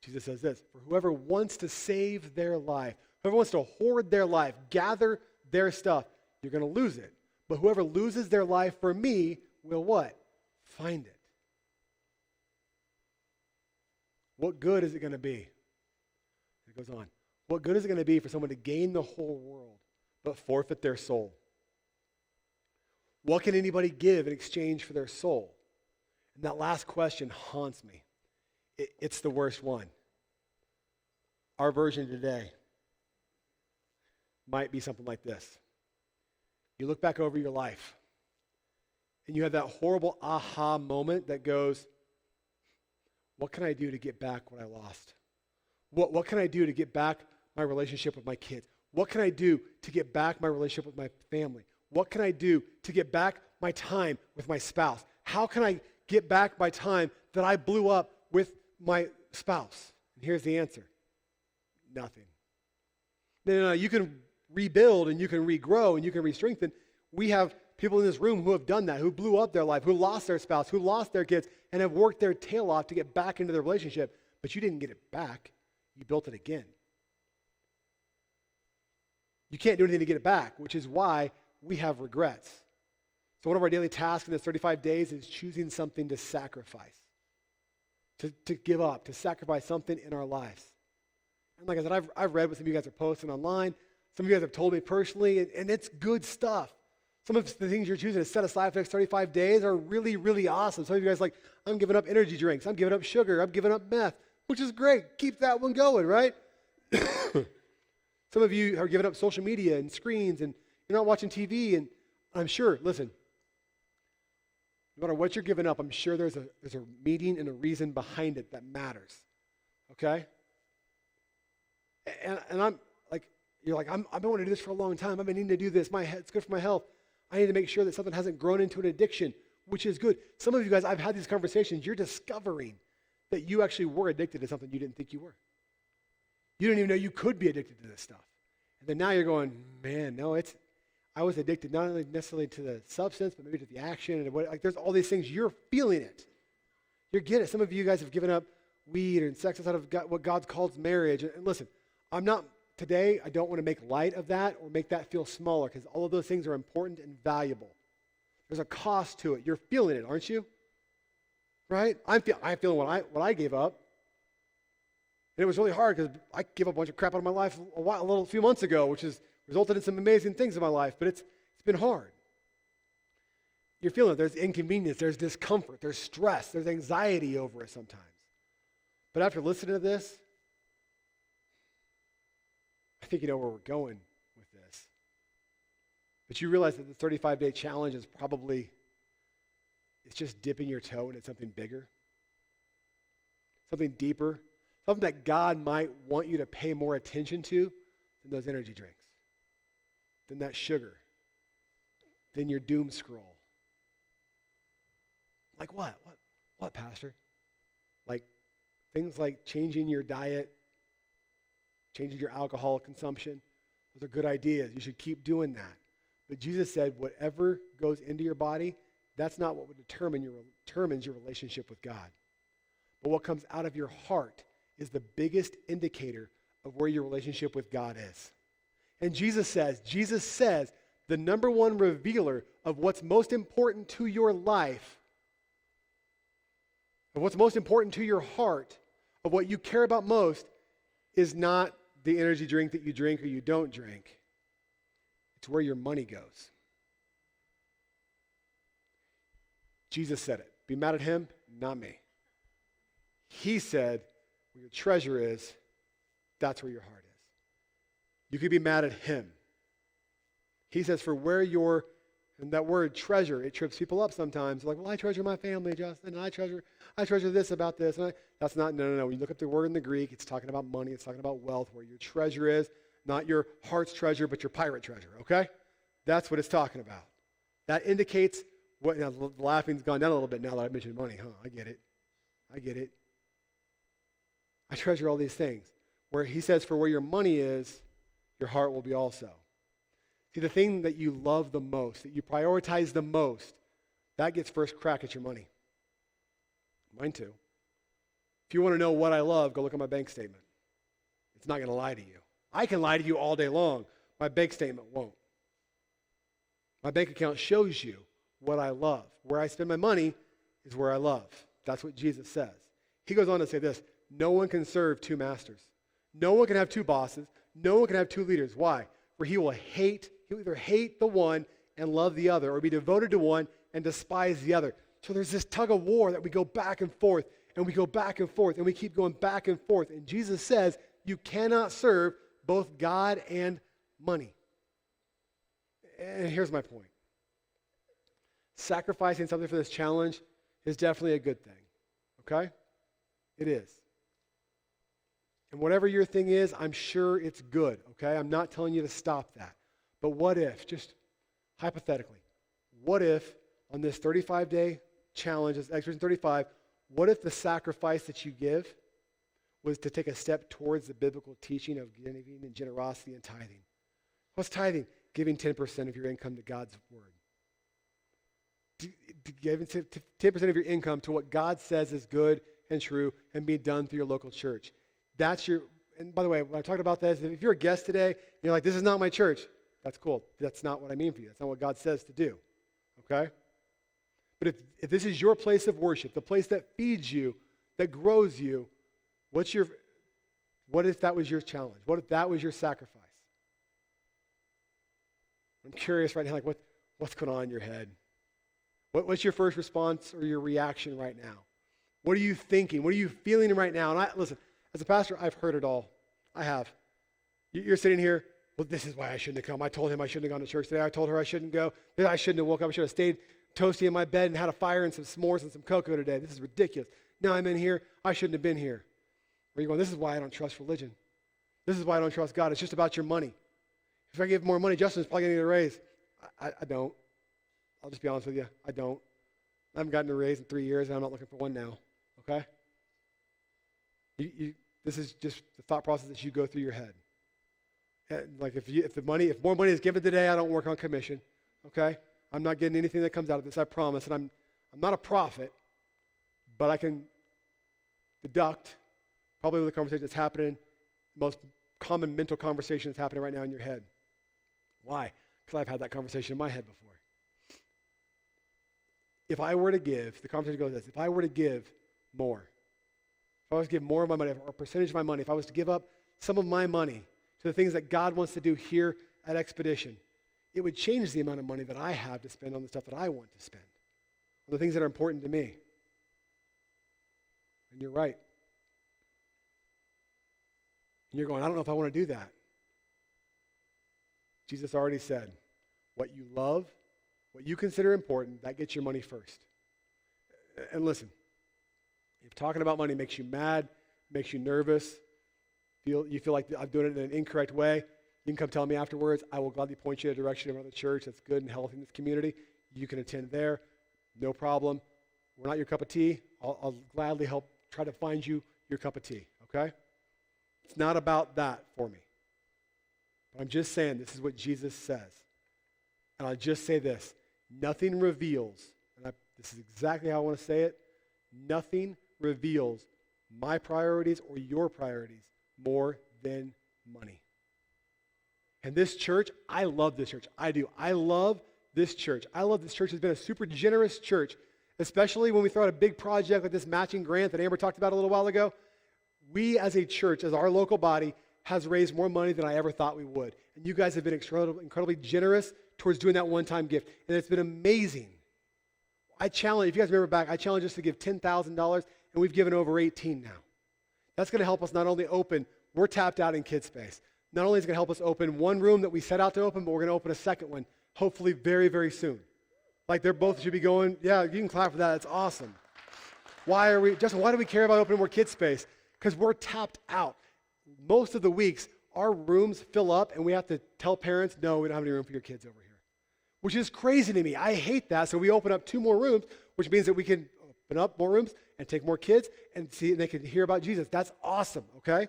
[SPEAKER 1] Jesus says this: for whoever wants to save their life, whoever wants to hoard their life, gather their stuff, you're going to lose it. But whoever loses their life for me will what? Find it. What good is it going to be? It goes on. What good is it going to be for someone to gain the whole world but forfeit their soul? What can anybody give in exchange for their soul? And that last question haunts me. It's the worst one. Our version today might be something like this. You look back over your life and you have that horrible aha moment that goes, what can I do to get back what I lost? What can I do to get back my relationship with my kids? What can I do to get back my relationship with my family? What can I do to get back my time with my spouse? How can I get back my time that I blew up with my spouse? And here's the answer. Nothing. No, you can rebuild and you can regrow and you can re-strengthen. We have people in this room who have done that, who blew up their life, who lost their spouse, who lost their kids, and have worked their tail off to get back into their relationship. But you didn't get it back. You built it again. You can't do anything to get it back, which is why we have regrets. So one of our daily tasks in this 35 days is choosing something to sacrifice, to give up, to sacrifice something in our lives. And like I said, I've read what some of you guys are posting online. Some of you guys have told me personally, and it's good stuff. Some of the things you're choosing to set aside for the next 35 days are really, really awesome. Some of you guys are like, I'm giving up energy drinks. I'm giving up sugar. I'm giving up meth, which is great. Keep that one going, right? Some of you are giving up social media and screens, and you're not watching TV, and I'm sure, listen, no matter what you're giving up, I'm sure there's a meaning and a reason behind it that matters, okay? And I'm like, you're like, I've been wanting to do this for a long time. I've been needing to do this. It's good for my health. I need to make sure that something hasn't grown into an addiction, which is good. Some of you guys, I've had these conversations. You're discovering that you actually were addicted to something you didn't think you were. You didn't even know you could be addicted to this stuff. And then now you're going, man, no, I was addicted not only necessarily to the substance, but maybe to the action. And there's all these things. You're feeling it. You're getting it. Some of you guys have given up weed and sex outside of what God calls marriage. And listen, today, I don't want to make light of that or make that feel smaller, because all of those things are important and valuable. There's a cost to it. You're feeling it, aren't you? Right? I'm feeling what I gave up. And it was really hard because I gave up a bunch of crap out of my life a few months ago, which has resulted in some amazing things in my life, but it's been hard. You're feeling it. There's inconvenience, there's discomfort, there's stress, there's anxiety over it sometimes. But after listening to this, I think you know where we're going with this. But you realize that the 35-day challenge is it's just dipping your toe into something bigger, something deeper, something that God might want you to pay more attention to than those energy drinks, than that sugar, than your doom scroll. Like what? What, Pastor? Like things like changing your diet, changing your alcohol consumption. Those are good ideas. You should keep doing that. But Jesus said whatever goes into your body, that's not what determines your relationship with God. But what comes out of your heart is the biggest indicator of where your relationship with God is. And Jesus says the number one revealer of what's most important to your life, of what's most important to your heart, of what you care about most, is not the energy drink that you drink or you don't drink. It's where your money goes. Jesus said it. Be mad at him, not me. He said, where your treasure is, that's where your heart is. You could be mad at him. He says, for where and that word treasure, it trips people up sometimes. Like, well, I treasure my family, Justin, and I treasure this about this. And that's not, no. When you look up the word in the Greek, it's talking about money, it's talking about wealth, where your treasure is, not your heart's treasure, but your pirate treasure, okay? That's what it's talking about. That indicates what, now the laughing's gone down a little bit now that I mentioned money, huh? I get it. I treasure all these things. Where he says, for where your money is, your heart will be also. See, the thing that you love the most, that you prioritize the most, that gets first crack at your money. Mine too. If you want to know what I love, go look at my bank statement. It's not going to lie to you. I can lie to you all day long. My bank statement won't. My bank account shows you what I love. Where I spend my money is where I love. That's what Jesus says. He goes on to say this, no one can serve two masters. No one can have two bosses. No one can have two leaders. Why? For he'll either hate the one and love the other, or be devoted to one and despise the other. So there's this tug of war that we go back and forth, and we go back and forth, and we keep going back and forth. And Jesus says you cannot serve both God and money. And here's my point. Sacrificing something for this challenge is definitely a good thing, okay? It is. And whatever your thing is, I'm sure it's good, okay? I'm not telling you to stop that. But what if, just hypothetically, what if on this 35-day challenge, this Exodus 35, what if the sacrifice that you give was to take a step towards the biblical teaching of giving and generosity and tithing? What's tithing? Giving 10% of your income to God's word. Giving 10% of your income to what God says is good and true and be done through your local church. And by the way, when I talked about this, if you're a guest today, you're like, this is not my church. That's cool. That's not what I mean for you. That's not what God says to do. Okay? But if this is your place of worship, the place that feeds you, that grows you, what if that was your challenge? What if that was your sacrifice? I'm curious right now, like what's going on in your head? What's your first response or your reaction right now? What are you thinking? What are you feeling right now? And listen, as a pastor, I've heard it all. I have. You're sitting here, well, this is why I shouldn't have come. I told him I shouldn't have gone to church today. I told her I shouldn't go. Then I shouldn't have woke up. I should have stayed toasty in my bed and had a fire and some s'mores and some cocoa today. This is ridiculous. Now I'm in here. I shouldn't have been here. Or you're going, this is why I don't trust religion. This is why I don't trust God. It's just about your money. If I give more money, Justin's probably going to get a raise. I don't. I'll just be honest with you. I don't. I haven't gotten a raise in 3 years, and I'm not looking for one now. Okay? This is just the thought process that you go through your head. Like if more money is given today, I don't work on commission. Okay? I'm not getting anything that comes out of this, I promise. And I'm not a prophet, but I can deduct probably the conversation that's happening, the most common mental conversation that's happening right now in your head. Why? Because I've had that conversation in my head before. If I were to give, the conversation goes this, if I were to give more, if I was to give more of my money, or a percentage of my money, if I was to give up some of my money to the things that God wants to do here at Expedition, it would change the amount of money that I have to spend on the stuff that I want to spend, on the things that are important to me. And you're right. And you're going, I don't know if I want to do that. Jesus already said, what you love, what you consider important, that gets your money first. And listen, if talking about money makes you mad, makes you nervous, you feel like I'm doing it in an incorrect way, you can come tell me afterwards. I will gladly point you in a direction of another church that's good and healthy in this community. You can attend there, no problem. We're not your cup of tea. I'll gladly help try to find you your cup of tea, okay? It's not about that for me. But I'm just saying this is what Jesus says. And I'll just say this. Nothing reveals, and this is exactly how I want to say it, nothing reveals my priorities or your priorities more than money. And this church, I love this church. I do. I love this church. I love this church. It's been a super generous church, especially when we throw out a big project like this matching grant that Amber talked about a little while ago. We as a church, as our local body, has raised more money than I ever thought we would. And you guys have been incredibly generous towards doing that one-time gift. And it's been amazing. If you guys remember back, I challenged us to give $10,000, and we've given over 18 now. That's going to help us not only open, we're tapped out in Kids Space. Not only is it going to help us open one room that we set out to open, but we're going to open a second one, hopefully very, very soon. Like they're both should be going, yeah, you can clap for that. That's awesome. Justin, why do we care about opening more Kids Space? Because we're tapped out. Most of the weeks, our rooms fill up, and we have to tell parents, no, we don't have any room for your kids over here, which is crazy to me. I hate that. So we open up 2 more rooms, which means that we can open up more rooms and take more kids and they can hear about Jesus. That's awesome, okay?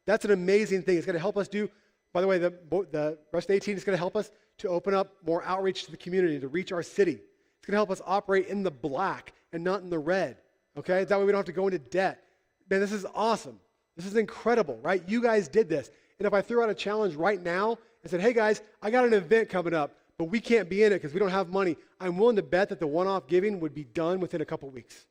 [SPEAKER 1] That's an amazing thing. It's going to help us do, by the way, the rest of 18 is going to help us to open up more outreach to the community, to reach our city. It's going to help us operate in the black and not in the red, okay? That way we don't have to go into debt. Man, this is awesome. This is incredible, right? You guys did this. And if I threw out a challenge right now and said, hey guys, I got an event coming up, but we can't be in it because we don't have money, I'm willing to bet that the one-off giving would be done within a couple weeks.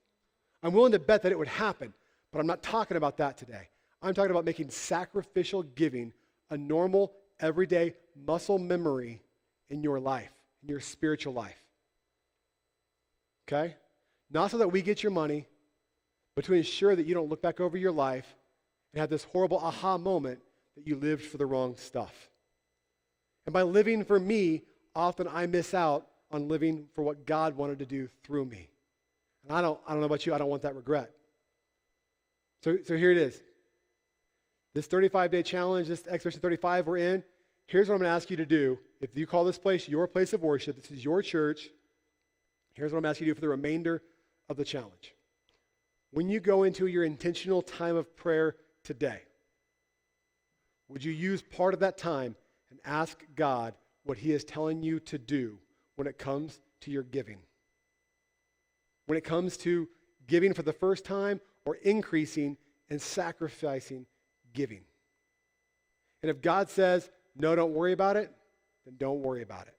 [SPEAKER 1] I'm willing to bet that it would happen, but I'm not talking about that today. I'm talking about making sacrificial giving a normal, everyday muscle memory in your life, in your spiritual life. Okay? Not so that we get your money, but to ensure that you don't look back over your life and have this horrible aha moment that you lived for the wrong stuff. And by living for me, often I miss out on living for what God wanted to do through me. And I don't know about you, I don't want that regret. So here it is. This 35-day challenge, this Expedition 35 we're in, here's what I'm going to ask you to do. If you call this place your place of worship, this is your church, here's what I'm asking you to do for the remainder of the challenge. When you go into your intentional time of prayer today, would you use part of that time and ask God what He is telling you to do when it comes to your giving? When it comes to giving for the first time or increasing and sacrificing giving. And if God says, no, don't worry about it, then don't worry about it.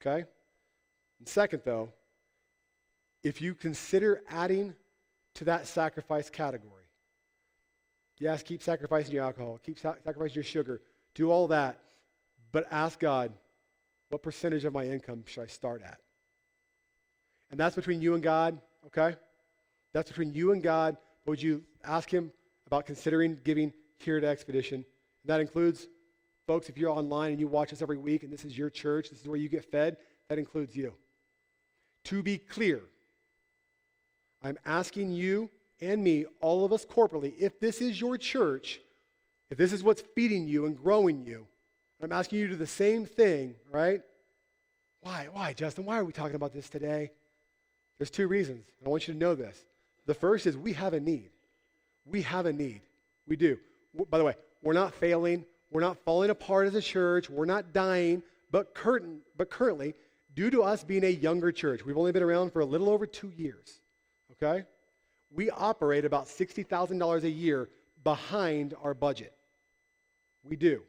[SPEAKER 1] Okay? And second, though, if you consider adding to that sacrifice category, yes, keep sacrificing your alcohol, keep sacrificing your sugar, do all that, but ask God, what percentage of my income should I start at? And that's between you and God, okay? That's between you and God. But would you ask Him about considering giving here at Expedition? That includes, folks, if you're online and you watch us every week and this is your church, this is where you get fed, that includes you. To be clear, I'm asking you and me, all of us corporately, if this is your church, if this is what's feeding you and growing you, I'm asking you to do the same thing, right? Why, Justin? Why are we talking about this today? There's two reasons. I want you to know this. The first is we have a need. We have a need. We do. By the way, we're not failing. We're not falling apart as a church. We're not dying. But currently, due to us being a younger church, we've only been around for a little over 2 years, okay? We operate about $60,000 a year behind our budget. We do.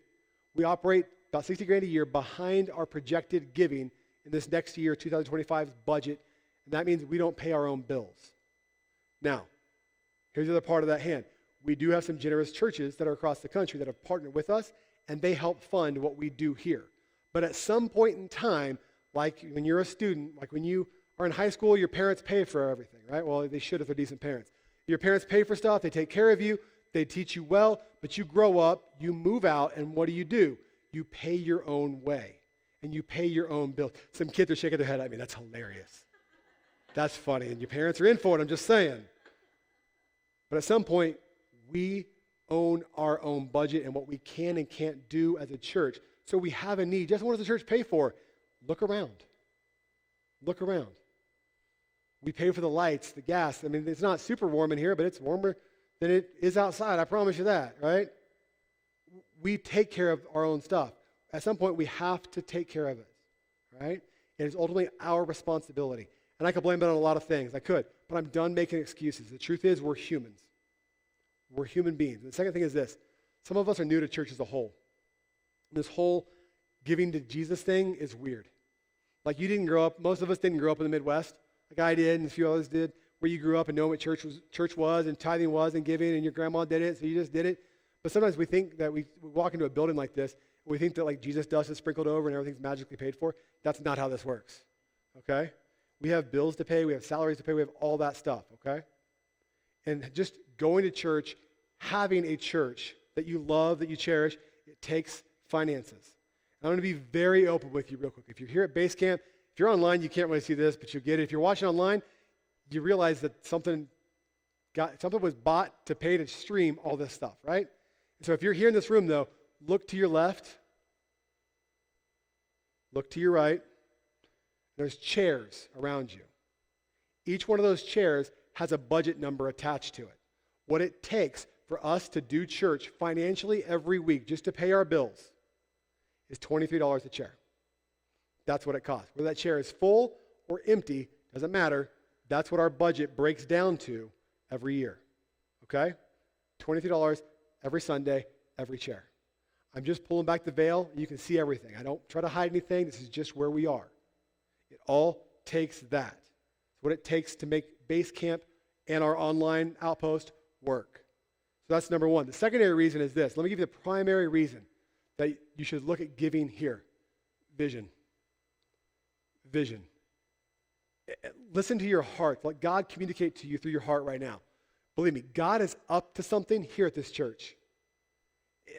[SPEAKER 1] We operate about $60,000 a year behind our projected giving in this next year, 2025's budget, and that means we don't pay our own bills. Now, here's the other part of that hand. We do have some generous churches that are across the country that have partnered with us, and they help fund what we do here. But at some point in time, like when you're a student, like when you are in high school, your parents pay for everything, right? Well, they should if they're decent parents. Your parents pay for stuff, they take care of you, they teach you well, but you grow up, you move out, and what do? You pay your own way, and you pay your own bills. Some kids are shaking their head at me. That's hilarious. That's funny, and your parents are in for it, I'm just saying. But at some point, we own our own budget and what we can and can't do as a church. So we have a need. Just what does the church pay for? Look around. Look around. We pay for the lights, the gas. I mean, it's not super warm in here, but it's warmer than it is outside. I promise you that, right? We take care of our own stuff. At some point, we have to take care of it, right? And it's ultimately our responsibility. And I could blame it on a lot of things. I could, but I'm done making excuses. The truth is, we're humans. We're human beings. And the second thing is this. Some of us are new to church as a whole. This whole giving to Jesus thing is weird. Like you didn't grow up, most of us didn't grow up in the Midwest. Like I did and a few others did, where you grew up and knowing what church was and tithing was and giving, and your grandma did it, so you just did it. But sometimes we think that we walk into a building like this, and we think that like Jesus' dust is sprinkled over and everything's magically paid for. That's not how this works, okay? We have bills to pay, we have salaries to pay, we have all that stuff, okay? And just going to church, having a church that you love, that you cherish, it takes finances. And I'm going to be very open with you real quick. If you're here at Base Camp, if you're online, you can't really see this, but you'll get it. If you're watching online, you realize that something was bought to pay to stream all this stuff, right? And so if you're here in this room, though, look to your left, look to your right. There's chairs around you. Each one of those chairs has a budget number attached to it. What it takes for us to do church financially every week, just to pay our bills, is $23 a chair. That's what it costs. Whether that chair is full or empty, doesn't matter. That's what our budget breaks down to every year. Okay? $23 every Sunday, every chair. I'm just pulling back the veil. You can see everything. I don't try to hide anything. This is just where we are. It all takes that. It's what it takes to make Base Camp and our online outpost work. So that's number one. The secondary reason is this. Let me give you the primary reason that you should look at giving here. Vision. Vision. Listen to your heart. Let God communicate to you through your heart right now. Believe me, God is up to something here at this church.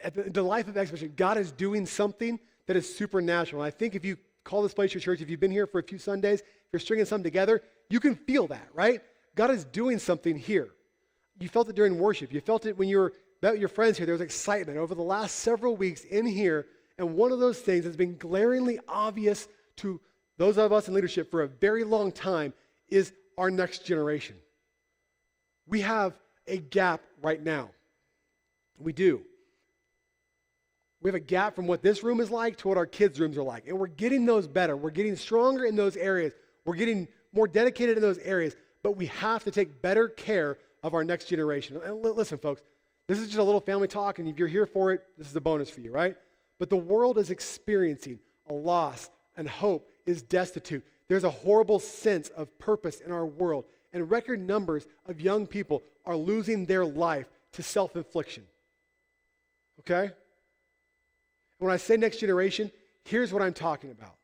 [SPEAKER 1] At the Life of Exhibition, God is doing something that is supernatural. And I think if you call this place your church, if you've been here for a few Sundays, if you're stringing something together, you can feel that, right? God is doing something here. You felt it during worship. You felt it when you were met with your friends here. There was excitement over the last several weeks in here. And one of those things that's been glaringly obvious to those of us in leadership for a very long time is our next generation. We have a gap right now. We do. We have a gap from what this room is like to what our kids' rooms are like. And we're getting those better. We're getting stronger in those areas. We're getting more dedicated in those areas. But we have to take better care of our next generation. And listen, folks, this is just a little family talk, and if you're here for it, this is a bonus for you, right? But the world is experiencing a loss, and hope is destitute. There's a horrible sense of purpose in our world, and record numbers of young people are losing their life to self-infliction. Okay? When I say next generation, here's what I'm talking about.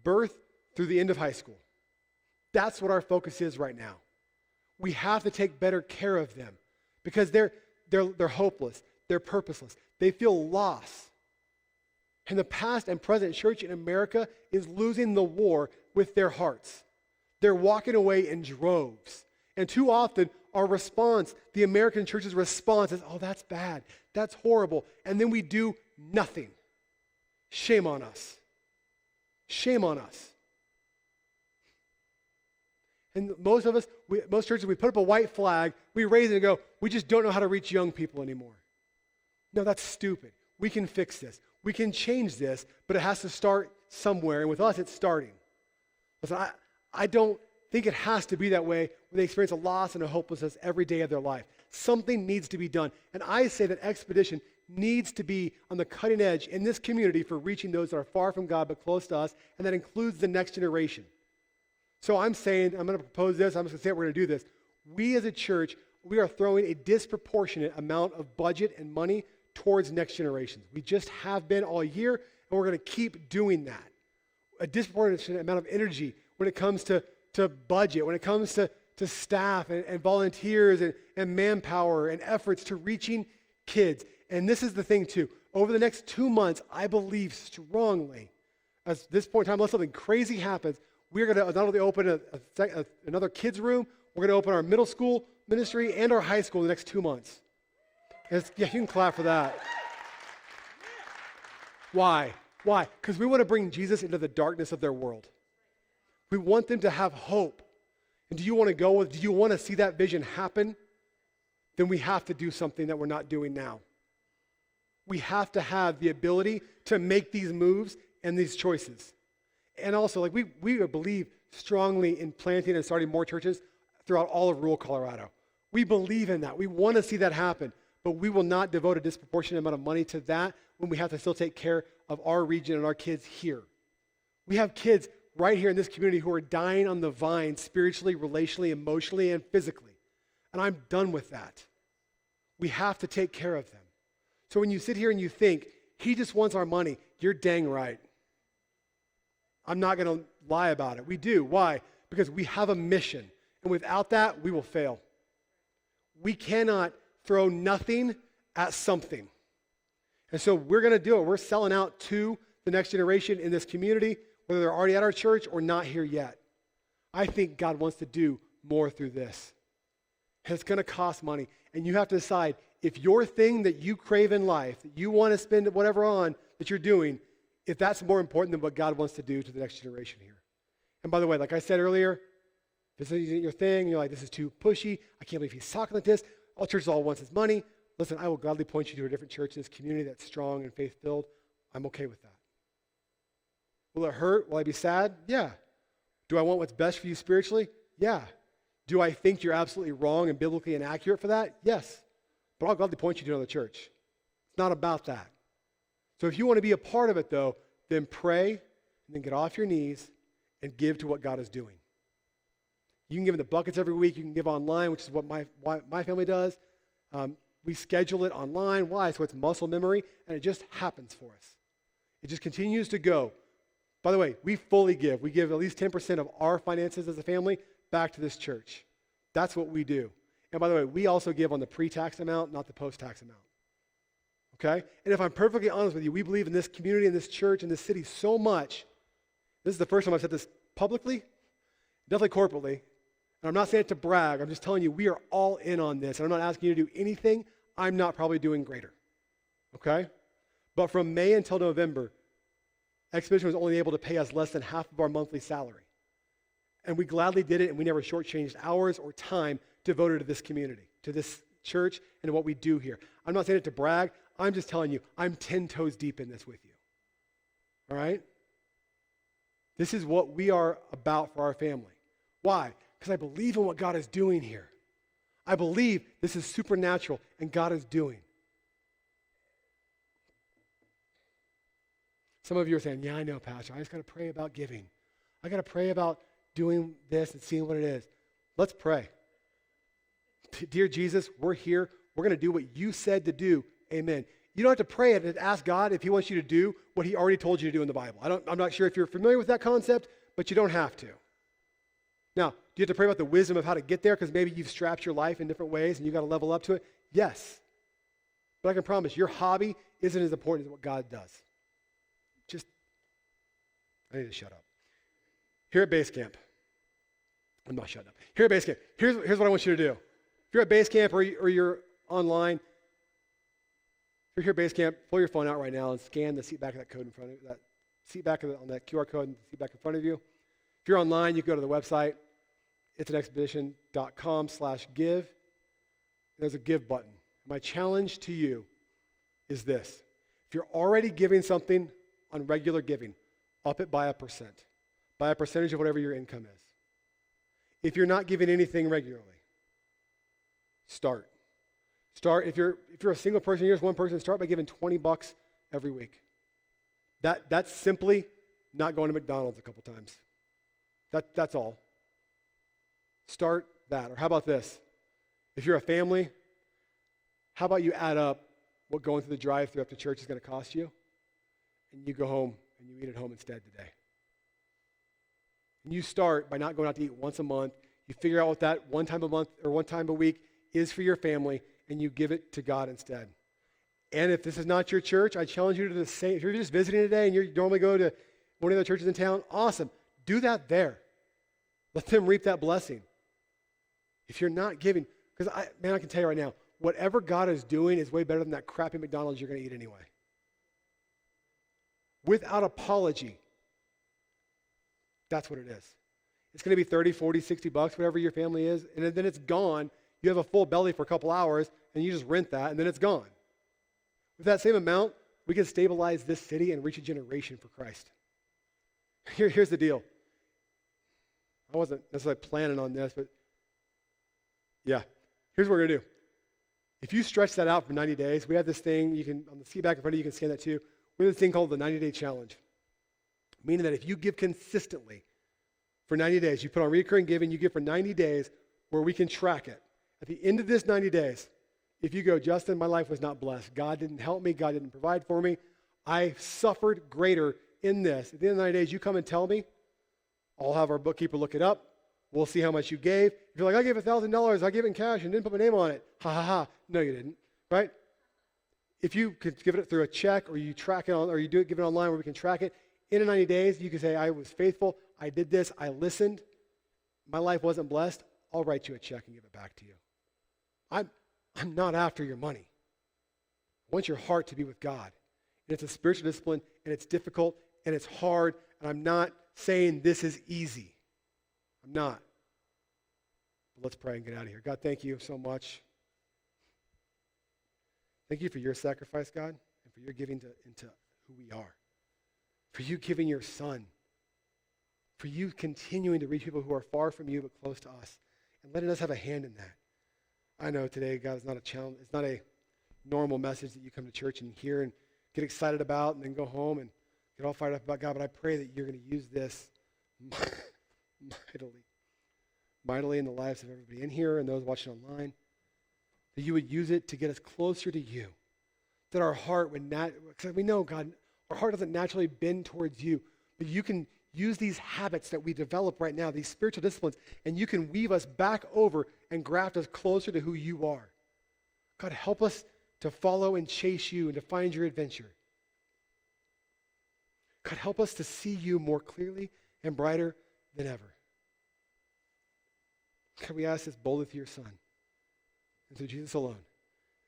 [SPEAKER 1] Birth through the end of high school. That's what our focus is right now. We have to take better care of them because they're hopeless. They're purposeless. They feel lost. And the past and present church in America is losing the war with their hearts. They're walking away in droves. And too often, our response, the American church's response is, oh, that's bad. That's horrible. And then we do nothing. Shame on us. Shame on us. And most of us, most churches, we put up a white flag, we raise it and go, we just don't know how to reach young people anymore. No, that's stupid. We can fix this. We can change this, but it has to start somewhere. And with us, it's starting. Listen, I don't think it has to be that way when they experience a loss and a hopelessness every day of their life. Something needs to be done. And I say that Expedition needs to be on the cutting edge in this community for reaching those that are far from God but close to us, and that includes the next generation. So I'm saying, I'm going to propose this, I'm just going to say it, we're going to do this. We as a church, we are throwing a disproportionate amount of budget and money towards next generations. We just have been all year, and we're going to keep doing that. A disproportionate amount of energy when it comes to budget, when it comes to staff and volunteers and manpower and efforts to reaching kids. And this is the thing too. Over the next 2 months, I believe strongly, at this point in time, unless something crazy happens, we're going to not only open another kids room, we're going to open our middle school ministry and our high school in the next 2 months. Yeah, you can clap for that. Why? Why? Because we want to bring Jesus into the darkness of their world. We want them to have hope. And do you want to go with, do you want to see that vision happen? Then we have to do something that we're not doing now. We have to have the ability to make these moves and these choices. And also, like we believe strongly in planting and starting more churches throughout all of rural Colorado. We believe in that. We want to see that happen, but we will not devote a disproportionate amount of money to that when we have to still take care of our region and our kids here. We have kids right here in this community who are dying on the vine spiritually, relationally, emotionally, and physically. And I'm done with that. We have to take care of them. So when you sit here and you think, he just wants our money, you're dang right. I'm not going to lie about it. We do. Why? Because we have a mission. And without that, we will fail. We cannot throw nothing at something. And so we're going to do it. We're selling out to the next generation in this community, whether they're already at our church or not here yet. I think God wants to do more through this. And it's going to cost money. And you have to decide if your thing that you crave in life, that you want to spend whatever on that you're doing, if that's more important than what God wants to do to the next generation here. And by the way, like I said earlier, this isn't your thing. You're like, this is too pushy. I can't believe he's talking like this. All churches all wants is money. Listen, I will gladly point you to a different church in this community that's strong and faith-filled. I'm okay with that. Will it hurt? Will I be sad? Yeah. Do I want what's best for you spiritually? Yeah. Do I think you're absolutely wrong and biblically inaccurate for that? Yes. But I'll gladly point you to another church. It's not about that. So if you want to be a part of it, though, then pray and then get off your knees and give to what God is doing. You can give in the buckets every week. You can give online, which is what my family does. We schedule it online. Why? So it's muscle memory, and it just happens for us. It just continues to go. By the way, we fully give. We give at least 10% of our finances as a family back to this church. That's what we do. And by the way, we also give on the pre-tax amount, not the post-tax amount. Okay? And if I'm perfectly honest with you, we believe in this community, in this church, in this city so much. This is the first time I've said this publicly, definitely corporately. And I'm not saying it to brag. I'm just telling you we are all in on this. And I'm not asking you to do anything I'm not probably doing greater. Okay? But from May until November, Expedition was only able to pay us less than half of our monthly salary. And we gladly did it, and we never shortchanged hours or time devoted to this community, to this church, and to what we do here. I'm not saying it to brag. I'm just telling you, I'm 10 toes deep in this with you. All right? This is what we are about for our family. Why? Because I believe in what God is doing here. I believe this is supernatural and God is doing. Some of you are saying, yeah, I know, Pastor. I just got to pray about giving. I got to pray about doing this and seeing what it is. Let's pray. Dear Jesus, we're here. We're going to do what you said to do. Amen. You don't have to pray it and ask God if he wants you to do what he already told you to do in the Bible. I'm not sure if you're familiar with that concept, but you don't have to. Now, do you have to pray about the wisdom of how to get there because maybe you've strapped your life in different ways and you've got to level up to it? Yes. But I can promise your hobby isn't as important as what God does. I need to shut up. Here at Base Camp, I'm not shutting up. Here at Base Camp, here's what I want you to do. If you're at Base Camp or you're online, if you're here at Base Camp, pull your phone out right now and scan the seat back of that code in front of you, that seat back on that QR code and the seat back in front of you. If you're online, you can go to the website, itsanexpedition.com/give. There's a give button. My challenge to you is this. If you're already giving something on regular giving, up it by 1%, by a percentage of whatever your income is. If you're not giving anything regularly, start. If you're a single person, you're just one person, start by giving $20 every week. That's simply not going to McDonald's a couple times. That's all. Start that. Or how about this? If you're a family, how about you add up what going through the drive-thru up to church is going to cost you, and you go home and you eat at home instead today. And you start by not going out to eat once a month. You figure out what that one time a month or one time a week is for your family, and you give it to God instead. And if this is not your church, I challenge you to do the same. If you're just visiting today and you normally go to one of the churches in town, awesome. Do that there. Let them reap that blessing. If you're not giving, because I can tell you right now, whatever God is doing is way better than that crappy McDonald's you're going to eat anyway. Without apology. That's what it is. It's going to be 30, 40, 60 bucks, whatever your family is, and then it's gone. You have a full belly for a couple hours, and you just rent that, and then it's gone. With that same amount, we can stabilize this city and reach a generation for Christ. Here's the deal. I wasn't necessarily planning on this, but yeah. Here's what we're going to do. If you stretch that out for 90 days, we have this thing, you can, on the seat back in front of you, you can scan that too. We have this thing called the 90-day challenge. Meaning that if you give consistently for 90 days, you put on recurring giving, you give for 90 days where we can track it. At the end of this 90 days, if you go, Justin, my life was not blessed. God didn't help me. God didn't provide for me. I suffered greater in this. At the end of the 90 days, you come and tell me. I'll have our bookkeeper look it up. We'll see how much you gave. If you're like, I gave $1,000, I gave it in cash and didn't put my name on it. Ha, ha, ha. No, you didn't, right? If you could give it through a check or you track it on, or you do it, give it online where we can track it, in 90 days, you can say, I was faithful. I did this. I listened. My life wasn't blessed. I'll write you a check and give it back to you. I'm not after your money. I want your heart to be with God. And it's a spiritual discipline, and it's difficult, and it's hard, and I'm not saying this is easy. I'm not. But let's pray and get out of here. God, thank you so much. Thank you for your sacrifice, God, and for your giving into who we are. For you giving your son. For you continuing to reach people who are far from you but close to us. And letting us have a hand in that. I know today, God, it's not a challenge. It's not a normal message that you come to church and hear and get excited about and then go home and get all fired up about God. But I pray that you're going to use this mightily in the lives of everybody in here and those watching online. That you would use it to get us closer to you. That our heart would not, because we know, God, our heart doesn't naturally bend towards you. But you can use these habits that we develop right now, these spiritual disciplines, and you can weave us back over and graft us closer to who you are. God, help us to follow and chase you and to find your adventure. God, help us to see you more clearly and brighter than ever. God, we ask this boldly through your Son and through Jesus alone.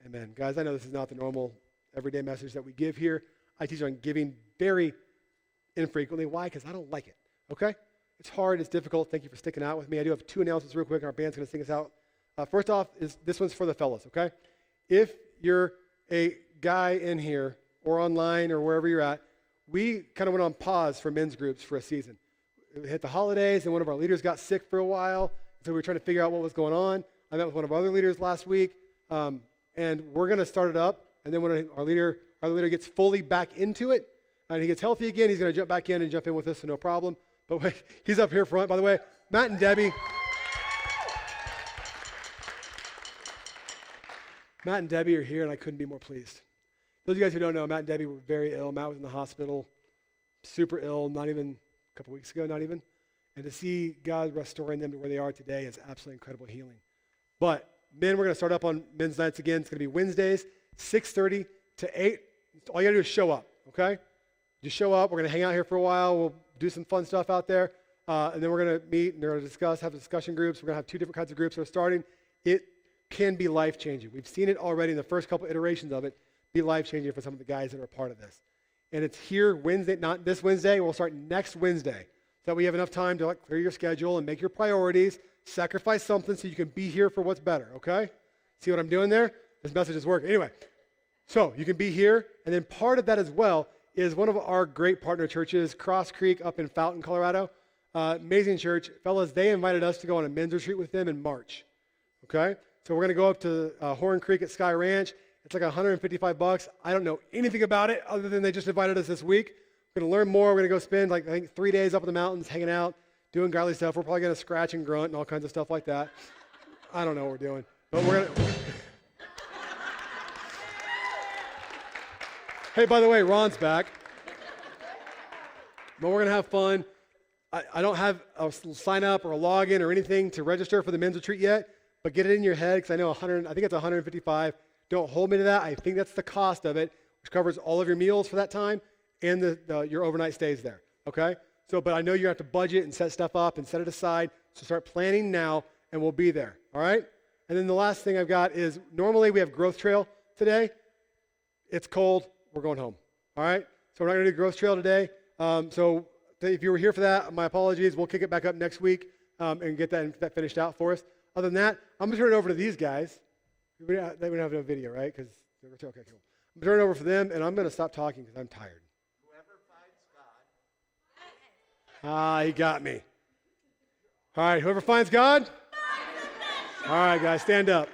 [SPEAKER 1] Amen. Guys, I know this is not the normal everyday message that we give here. I teach on giving very infrequently. Why? Because I don't like it. Okay? It's hard. It's difficult. Thank you for sticking out with me. I do have 2 announcements real quick. Our band's going to sing us out. First off, this one's for the fellas, okay? If you're a guy in here or online or wherever you're at, we kind of went on pause for men's groups for a season. It hit the holidays, and one of our leaders got sick for a while, so we were trying to figure out what was going on. I met with one of our other leaders last week, and we're going to start it up, and then when our leader gets fully back into it, and he gets healthy again, he's going to jump back in and jump in with us, so no problem. But wait, he's up here front, by the way. Matt and Debbie. Matt and Debbie are here, and I couldn't be more pleased. Those of you guys who don't know, Matt and Debbie were very ill. Matt was in the hospital, super ill, not even a couple weeks ago, not even. And to see God restoring them to where they are today is absolutely incredible healing. But men, we're going to start up on men's nights again. It's going to be Wednesdays, 6:30 to 8. All you got to do is show up, okay? Just show up. We're going to hang out here for a while. We'll do some fun stuff out there. And then we're going to meet and they're going to discuss, have discussion groups. We're going to have 2 different kinds of groups that are starting. It can be life-changing. We've seen it already in the first couple iterations of it be life-changing for some of the guys that are a part of this. And it's here Wednesday, not this Wednesday. We'll start next Wednesday. So that we have enough time to clear your schedule and make your priorities, sacrifice something so you can be here for what's better, okay? See what I'm doing there? This message is working. Anyway, so you can be here. And then part of that as well is one of our great partner churches, Cross Creek up in Fountain, Colorado. Amazing church. Fellas, they invited us to go on a men's retreat with them in March, okay? So we're going to go up to Horn Creek at Sky Ranch. It's like $155. I don't know anything about it other than they just invited us this week. We're going to learn more. We're going to go spend I think 3 days up in the mountains hanging out, doing godly stuff. We're probably going to scratch and grunt and all kinds of stuff like that. I don't know what we're doing. But we're going to... Hey, by the way, Ron's back. But we're going to have fun. I don't have a sign up or a login or anything to register for the men's retreat yet, but get it in your head because I know I think it's $155. Don't hold me to that. I think that's the cost of it, which covers all of your meals for that time and your overnight stays there, okay? So, but I know you have to budget and set stuff up and set it aside, so start planning now and we'll be there, all right? And then the last thing I've got is normally we have Growth Trail today. It's cold. We're going home, all right? So we're not going to do Growth Trail today. So if you were here for that, my apologies. We'll kick it back up next week and get that finished out for us. Other than that, I'm going to turn it over to these guys. They don't have no video, right? Because okay, cool. I'm going to turn it over for them, and I'm going to stop talking because I'm tired.
[SPEAKER 2] Whoever finds God.
[SPEAKER 1] He got me. All right, whoever finds God? All right, guys, stand up.